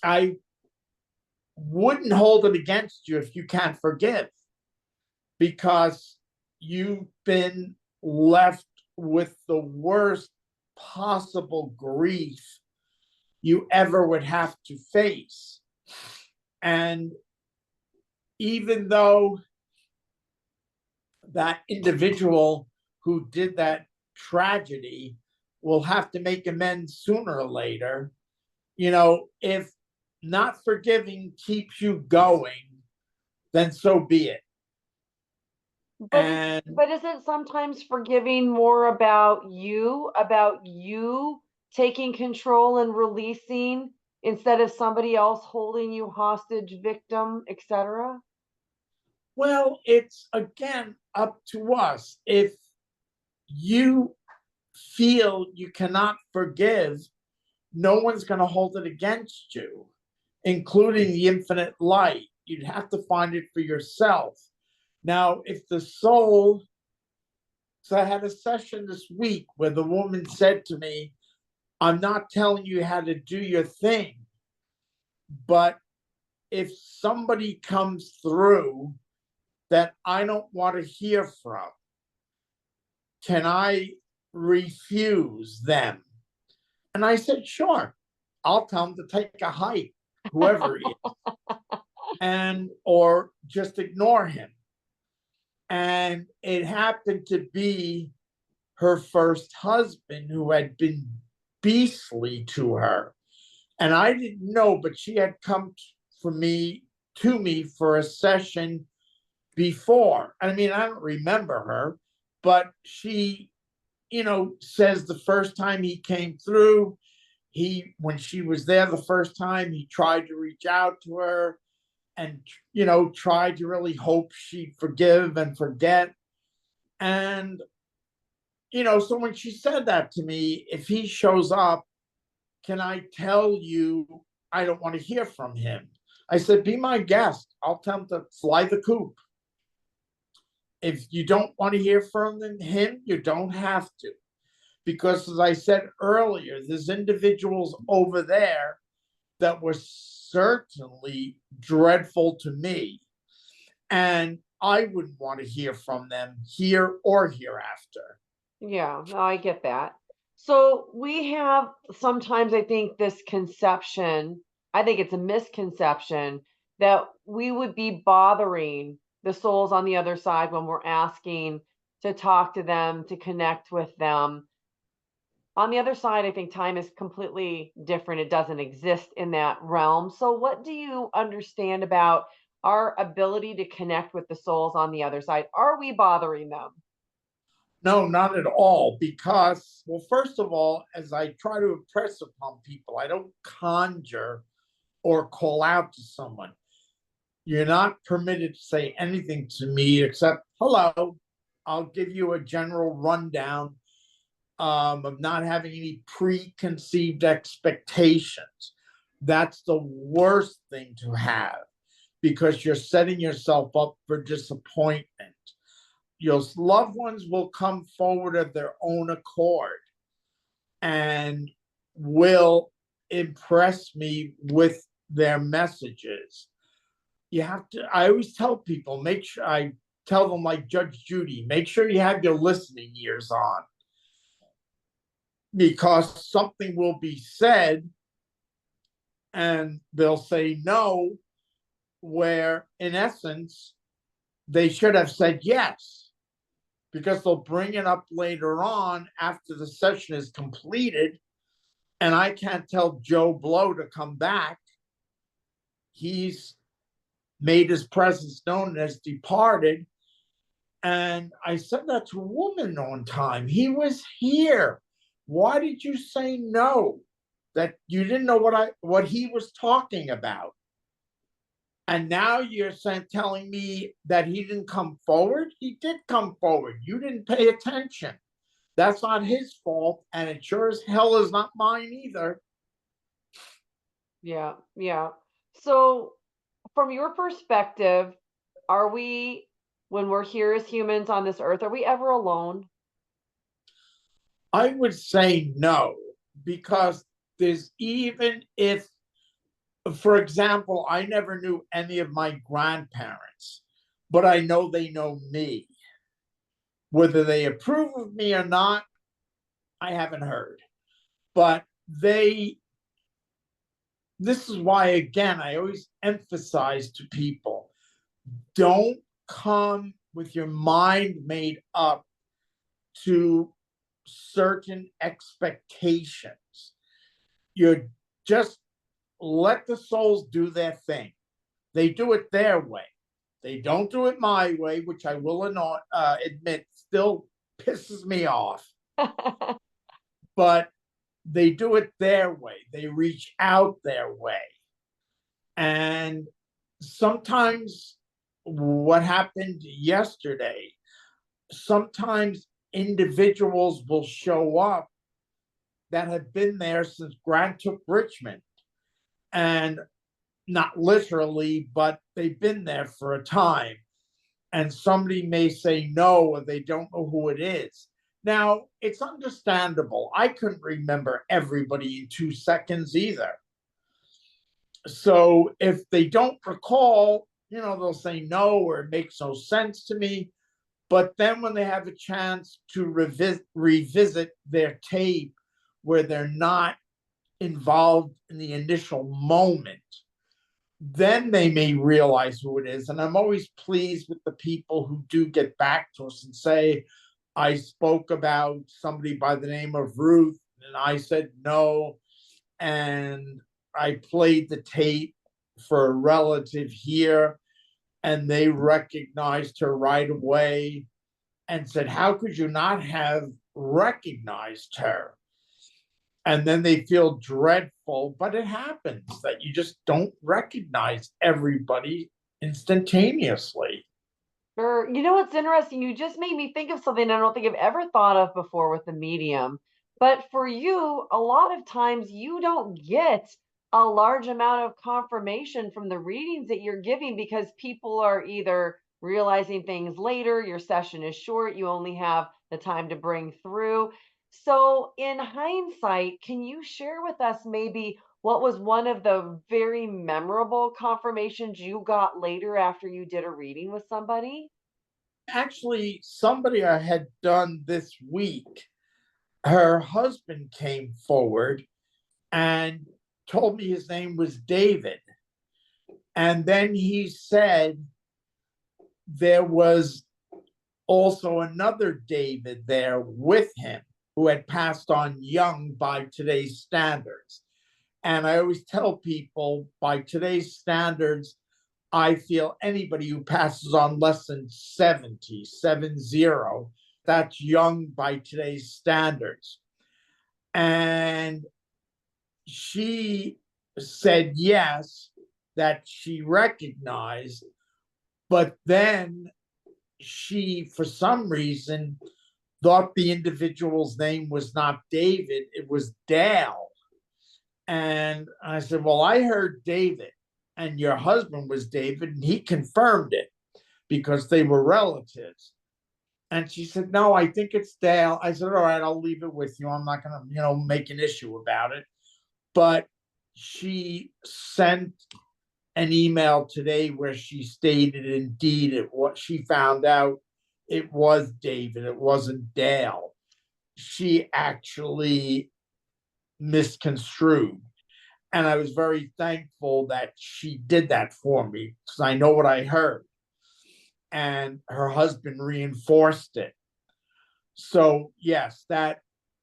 I wouldn't hold it against you if you can't forgive, because you've been left with the worst possible grief you ever would have to face. And even though that individual who did that tragedy will have to make amends sooner or later, if not forgiving keeps you going, then so be it. But And isn't sometimes forgiving more about you taking control and releasing instead of somebody else holding you hostage, victim, etc.? well, it's again up to us. If you feel you cannot forgive, no one's going to hold it against you, including the infinite light. You'd have to find it for yourself. Now, if the soul, so I had a session this week where the woman said to me, I'm not telling you how to do your thing, but if somebody comes through that I don't want to hear from, can I refuse them? And I said, sure, I'll tell them to take a hike, whoever he is, and or just ignore him. And it happened to be her first husband, who had been beastly to her. And I didn't know, but she had come to me for a session before. I mean, I don't remember her, but she, says the first time he came through, when she was there the first time, he tried to reach out to her and, tried to really hope she'd forgive and forget. And, so when she said that to me, if he shows up, can I tell you I don't want to hear from him? I said, be my guest. I'll tell him to fly the coop. If you don't want to hear from him, you don't have to. Because as I said earlier, there's individuals over there that were certainly dreadful to me. And I wouldn't want to hear from them here or hereafter. Yeah, no, I get that. So we have sometimes, I think, this conception, I think it's a misconception, that we would be bothering the souls on the other side when we're asking to talk to them, to connect with them. On the other side, I think time is completely different. It doesn't exist in that realm. So, what do you understand about our ability to connect with the souls on the other side? Are we bothering them? No, not at all. Because, well, first of all, as I try to impress upon people, I don't conjure or call out to someone. You're not permitted to say anything to me except hello. I'll give you a general rundown of not having any preconceived expectations. That's the worst thing to have, because you're setting yourself up for disappointment. Your loved ones will come forward of their own accord and will impress me with their messages. You have to, I always tell people, make sure, I tell them like Judge Judy, make sure you have your listening ears on, because something will be said and they'll say no, where in essence, they should have said yes, because they'll bring it up later on after the session is completed. And I can't tell Joe Blow to come back. He's made his presence known and has departed. And I said that to a woman on time. He was here. Why did you say no? That you didn't know what he was talking about. And now you're telling me that he didn't come forward? He did come forward. You didn't pay attention. That's not his fault. And it sure as hell is not mine either. Yeah, yeah. So, from your perspective, are we, when we're here as humans on this earth, are we ever alone? I would say no, because there's even if, for example, I never knew any of my grandparents, but I know they know me. Whether they approve of me or not, I haven't heard. But this is why, again, I always emphasize to people, don't come with your mind made up to certain expectations. You're just let the souls do their thing. They do it their way. They don't do it my way, which I will admit still pisses me off. But they do it their way. They reach out their way. And sometimes what happened yesterday, sometimes individuals will show up that have been there since Grant took Richmond. And not literally, but they've been there for a time. And somebody may say no, or they don't know who it is. Now, it's understandable. I couldn't remember everybody in 2 seconds either. So if they don't recall, they'll say no, or it makes no sense to me. But then when they have a chance to revisit their tape where they're not involved in the initial moment, then they may realize who it is. And I'm always pleased with the people who do get back to us and say, I spoke about somebody by the name of Ruth, and I said no. And I played the tape for a relative here, and they recognized her right away and said, how could you not have recognized her? And then they feel dreadful, but it happens that you just don't recognize everybody instantaneously. Sure. You know what's interesting? You just made me think of something I don't think I've ever thought of before with the medium. But for you, a lot of times you don't get a large amount of confirmation from the readings that you're giving because people are either realizing things later, your session is short, you only have the time to bring through. So, in hindsight, can you share with us maybe what was one of the very memorable confirmations you got later after you did a reading with somebody? Actually, somebody I had done this week, her husband came forward and told me his name was David. And then he said there was also another David there with him who had passed on young by today's standards. And I always tell people, by today's standards, I feel anybody who passes on less than 70, that's young by today's standards. And she said yes, that she recognized, but then she, for some reason, thought the individual's name was not David, it was Dale. And I said, well, I heard David, and your husband was David, and he confirmed it because they were relatives. And she said, no, I think it's Dale. I said, all right, I'll leave it with you. I'm not going to, make an issue about it. But she sent an email today where she stated indeed what she found out, it was David, it wasn't Dale. She actually misconstrued. And I was very thankful that she did that for me because I know what I heard. And her husband reinforced it. So, yes, that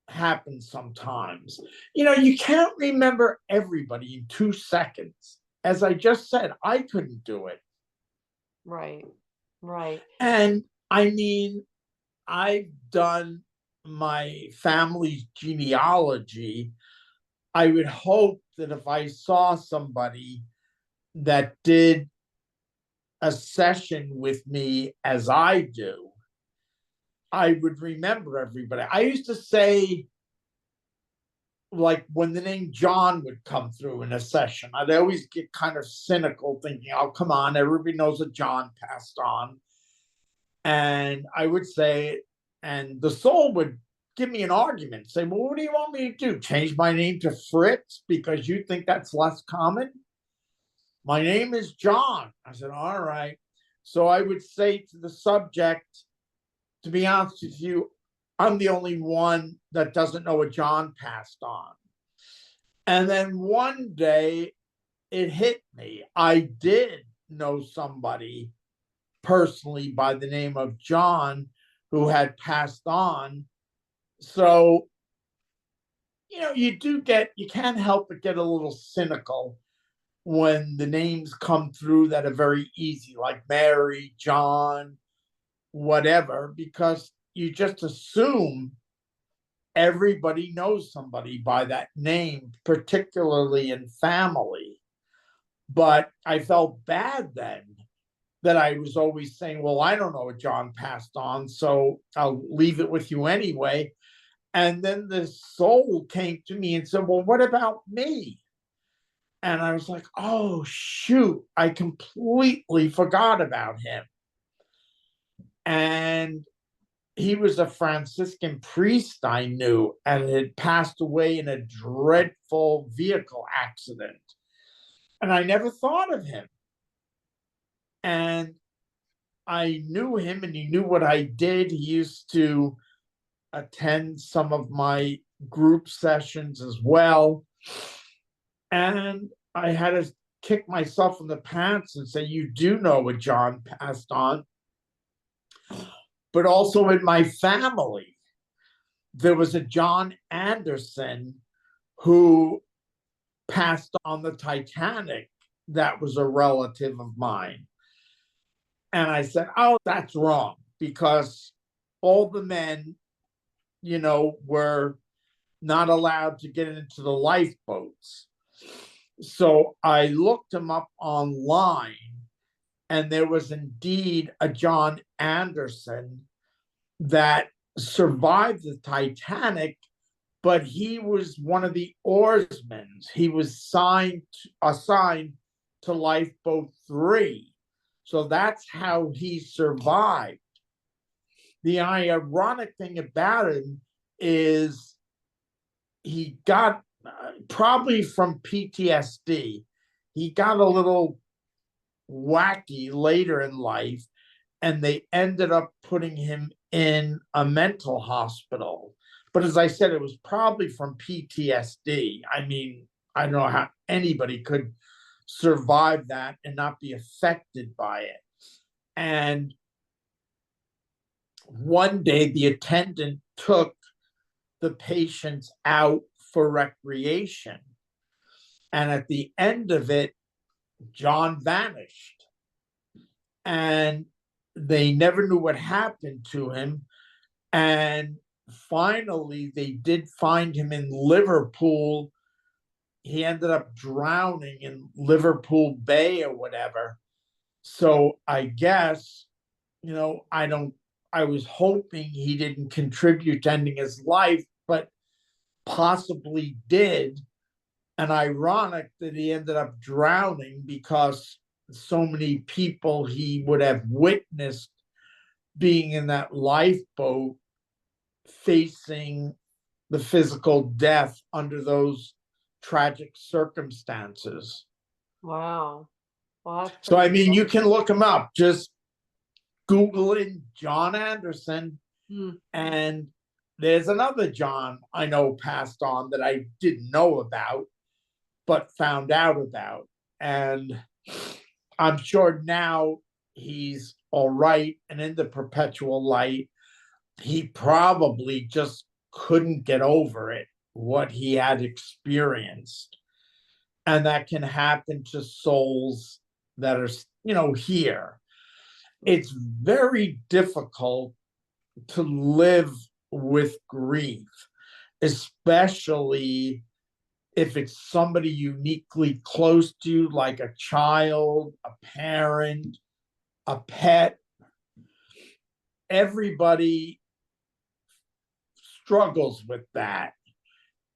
happens sometimes. You can't remember everybody in 2 seconds. As I just said, I couldn't do it. Right. Right. And I mean, I've done my family's genealogy. I would hope that if I saw somebody that did a session with me as I do, I would remember everybody. I used to say, like, when the name John would come through in a session, I'd always get kind of cynical, thinking, oh, come on, everybody knows that John passed on. And I would say it, and the soul would give me an argument, say, well, what do you want me to do? Change my name to Fritz because you think that's less common? My name is John. I said, all right. So I would say to the subject, to be honest with you, I'm the only one that doesn't know a John passed on. And then one day it hit me. I did know somebody personally by the name of John who had passed on. So, you can't help but get a little cynical when the names come through that are very easy, like Mary, John, whatever, because you just assume everybody knows somebody by that name, particularly in family. But I felt bad then that I was always saying, well, I don't know what John passed on, so I'll leave it with you anyway. And then the soul came to me and said, well, what about me? And I was like, oh, shoot, I completely forgot about him. And he was a Franciscan priest I knew and had passed away in a dreadful vehicle accident. And I never thought of him. And I knew him and he knew what I did. He used to attend some of my group sessions as well. And I had to kick myself in the pants and say, you do know what John passed on. But also in my family, there was a John Anderson who passed on the Titanic that was a relative of mine. And I said, oh, that's wrong, because all the men, were not allowed to get into the lifeboats. So I looked him up online, and there was indeed a John Anderson that survived the Titanic, but he was one of the oarsmen. He was assigned to Lifeboat 3. So that's how he survived. The ironic thing about him is he got, probably from PTSD, he got a little wacky later in life, and they ended up putting him in a mental hospital. But as I said, it was probably from PTSD. I mean, I don't know how anybody could survive that and not be affected by it. And one day, the attendant took the patients out for recreation. And at the end of it, John vanished. And they never knew what happened to him. And finally, they did find him in Liverpool. He ended up drowning in Liverpool Bay or whatever. So I guess, I was hoping he didn't contribute to ending his life, but possibly did. And ironic that he ended up drowning, because so many people he would have witnessed being in that lifeboat facing the physical death under those tragic circumstances. Wow. Well, So, I mean, you can look him up. Just Google in John Anderson, and there's another John I know passed on that I didn't know about, but found out about. And I'm sure now he's all right and in the perpetual light. He probably just couldn't get over it, what he had experienced. And that can happen to souls that are, here. it's very difficult to live with grief, especially if it's somebody uniquely close to you, like a child, a parent, a pet. Everybody struggles with that.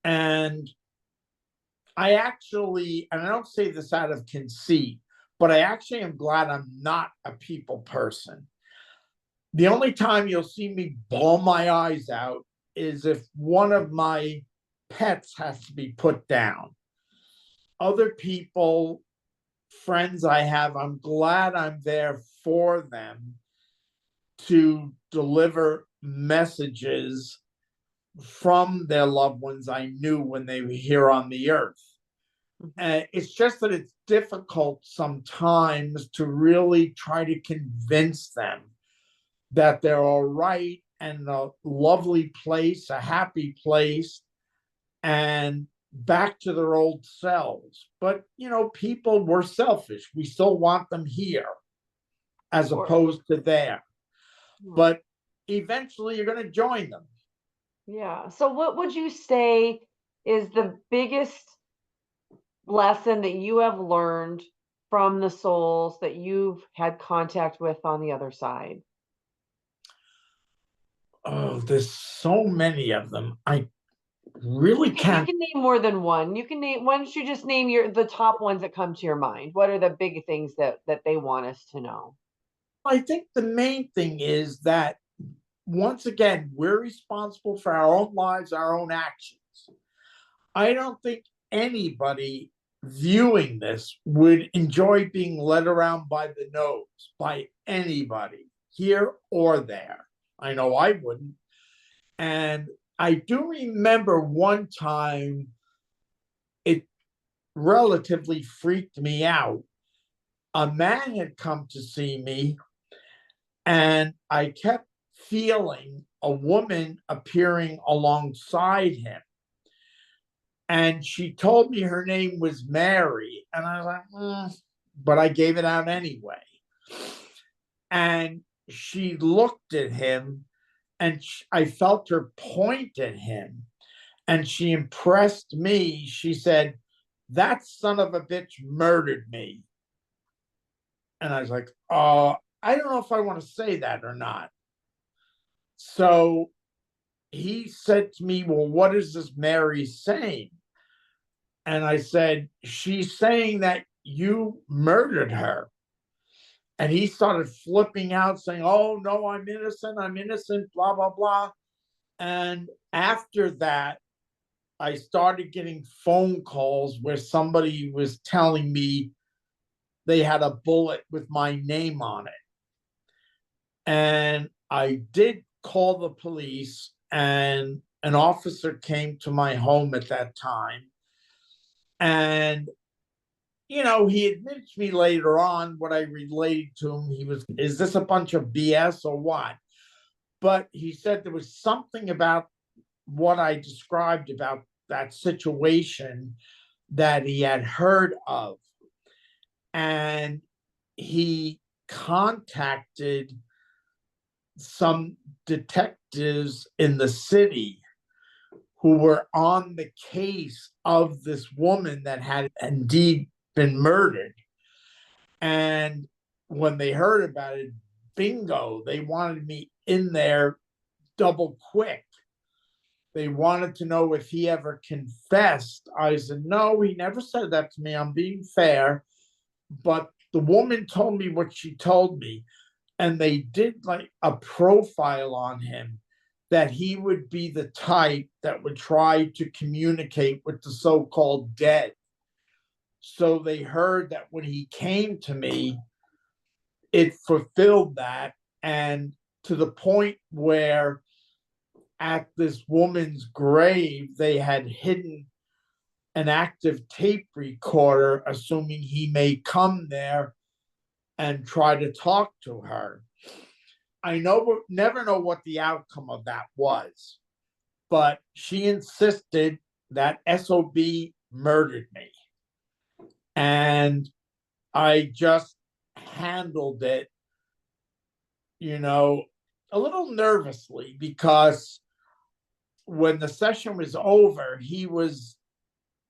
And and I don't say this out of conceit, but I actually am glad I'm not a people person. The only time you'll see me bawl my eyes out is if one of my pets has to be put down. Other people, friends I have, I'm glad I'm there for them to deliver messages from their loved ones I knew when they were here on the earth. It's just that it's difficult sometimes to really try to convince them that they're all right and a lovely place, a happy place, and back to their old selves. But, people were selfish. We still want them here as opposed to there. But eventually you're going to join them. Yeah. So, what would you say is the biggest lesson that you have learned from the souls that you've had contact with on the other side? Oh, there's so many of them. I really You can't. can name more than one. You can name. Why don't you just name the top ones that come to your mind? What are the big things that they want us to know? I think the main thing is that, once again, we're responsible for our own lives, our own actions. I don't think anybody viewing this would enjoy being led around by the nose by anybody here or there. I know I wouldn't. And I do remember one time it relatively freaked me out. A man had come to see me, and I kept feeling a woman appearing alongside him. And she told me her name was Mary. And I was like, but I gave it out anyway. And she looked at him, and I felt her point at him. And she impressed me. She said, "That son of a bitch murdered me." And I was like, I don't know if I want to say that or not. So he said to me, "Well, what is this Mary saying?" And I said, "She's saying that you murdered her." And he started flipping out, saying, "Oh, no, I'm innocent, blah, blah, blah." And after that, I started getting phone calls where somebody was telling me they had a bullet with my name on it. And I did call the police, and an officer came to my home at that time. And, he admitted to me later on what I relayed to him. Is this a bunch of BS or what? But he said there was something about what I described about that situation that he had heard of. And he contacted some detectives in the city who were on the case of this woman that had indeed been murdered. And when they heard about it, bingo, they wanted me in there double quick. They wanted to know if he ever confessed. I said, "No, he never said that to me. I'm being fair." But the woman told me what she told me. And they did like a profile on him, that he would be the type that would try to communicate with the so-called dead. So they heard that when he came to me, it fulfilled that. And to the point where at this woman's grave, they had hidden an active tape recorder, assuming he may come there and try to talk to her. I never know what the outcome of that was, but she insisted that SOB murdered me. And I just handled it you know, a little nervously because when the session was over, he was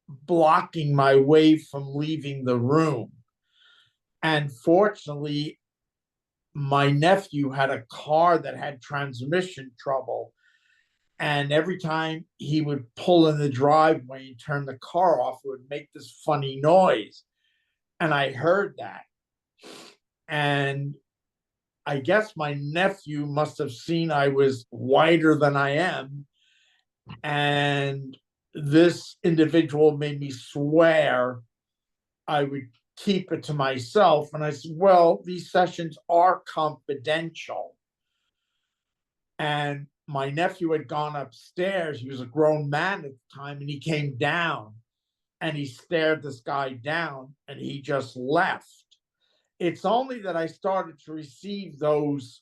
blocking my way from leaving the room. And fortunately, my nephew had a car that had transmission trouble. And every time he would pull in the driveway and turn the car off, it would make this funny noise. And I heard that. And I guess my nephew must have seen I was whiter than I am. And this individual made me swear I would keep it to myself. And I said, well, these sessions are confidential. And my nephew had gone upstairs. He was a grown man at the time, and he came down and he stared this guy down and he just left. It's only that I started to receive those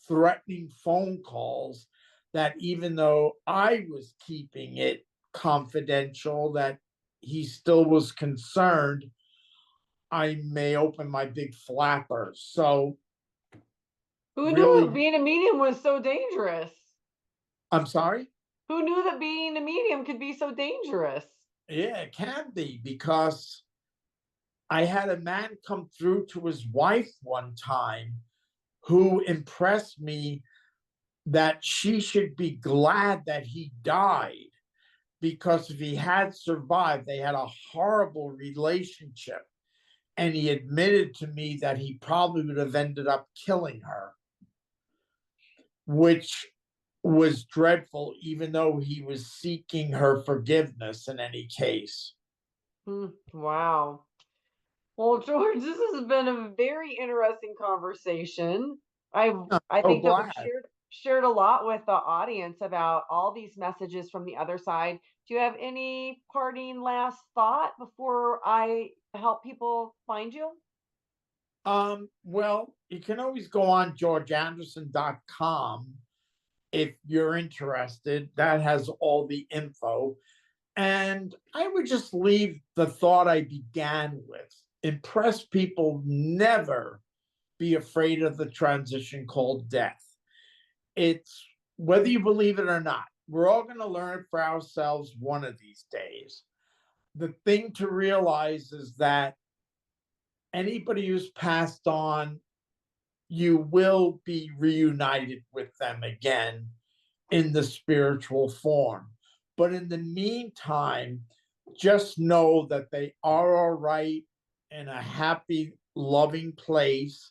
threatening phone calls that even though I was keeping it confidential, that he still was concerned I may open my big flapper. So Who knew really, being a medium was so dangerous? I'm sorry? Who knew that being a medium could be so dangerous? Yeah, it can be because I had a man come through to his wife one time who impressed me that she should be glad that he died because if he had survived, they had a horrible relationship. And he admitted to me that he probably would have ended up killing her, which was dreadful, even though he was seeking her forgiveness in any case. Wow. Well, George, this has been a very interesting conversation. I I'm I so think that we've glad. shared a lot with the audience about all these messages from the other side. Do you have any parting last thought before I help people find you? Well, you can always go on georgeanderson.com if you're interested. That has all the info. And I would just leave the thought I began with. Impress people, never be afraid of the transition called death. It's whether you believe it or not, we're all going to learn it for ourselves one of these days. The thing to realize is that anybody who's passed on, you will be reunited with them again in the spiritual form. But in the meantime, just know that they are all right in a happy, loving place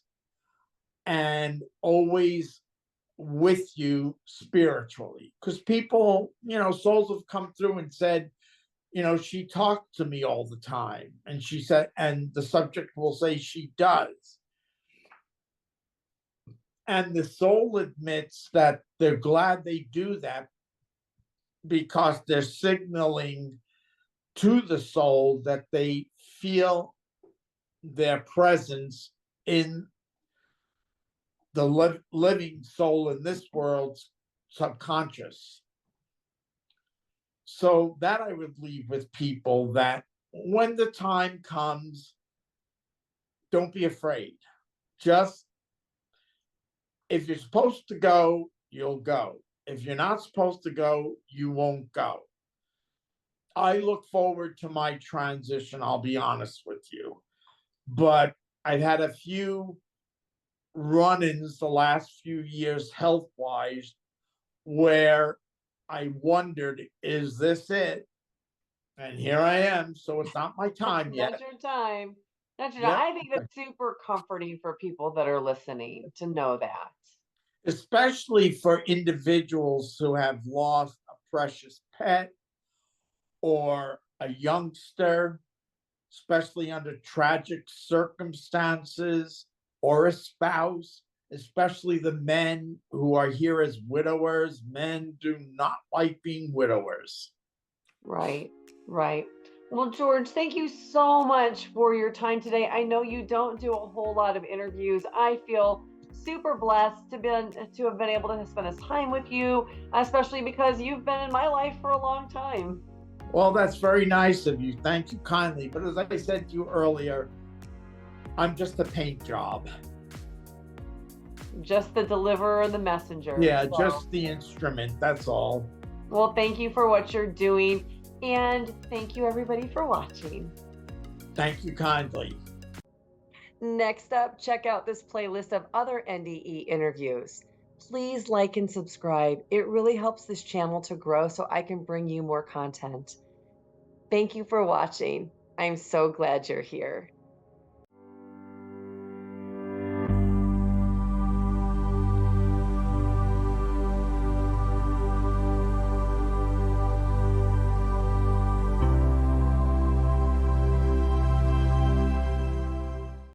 and always with you spiritually. Because people, souls have come through and said, she talked to me all the time. And she said, and the subject will say she does. And the soul admits that they're glad they do that because they're signaling to the soul that they feel their presence in the living soul in this world's subconscious. So that I would leave with people that when the time comes, don't be afraid. Just if you're supposed to go, you'll go. If you're not supposed to go, you won't go. I look forward to my transition, I'll be honest with you. But I've had a few run ins the last few years, health wise, where I wondered, is this it? And here I am. So it's not my time Not yet. your time. Not your time. Yep. I think that's super comforting for people that are listening to know that. Especially for individuals who have lost a precious pet or a youngster, especially under tragic circumstances, or a spouse, especially the men who are here as widowers. Men do not like being widowers. Right, right. Well, George, thank you so much for your time today. I know you don't do a whole lot of interviews. I feel super blessed to have been able to spend this time with you, especially because you've been in my life for a long time. Well, that's very nice of you. Thank you kindly. But as I said to you earlier, I'm just a paint job. just the deliverer and the messenger. Yeah, So, just the instrument. That's all. well, thank you for what you're doing. And thank you, everybody, for watching. Thank you kindly. Next up, check out this playlist of other NDE interviews. Please like and subscribe. It really helps this channel to grow so I can bring you more content. Thank you for watching. I'm so glad you're here.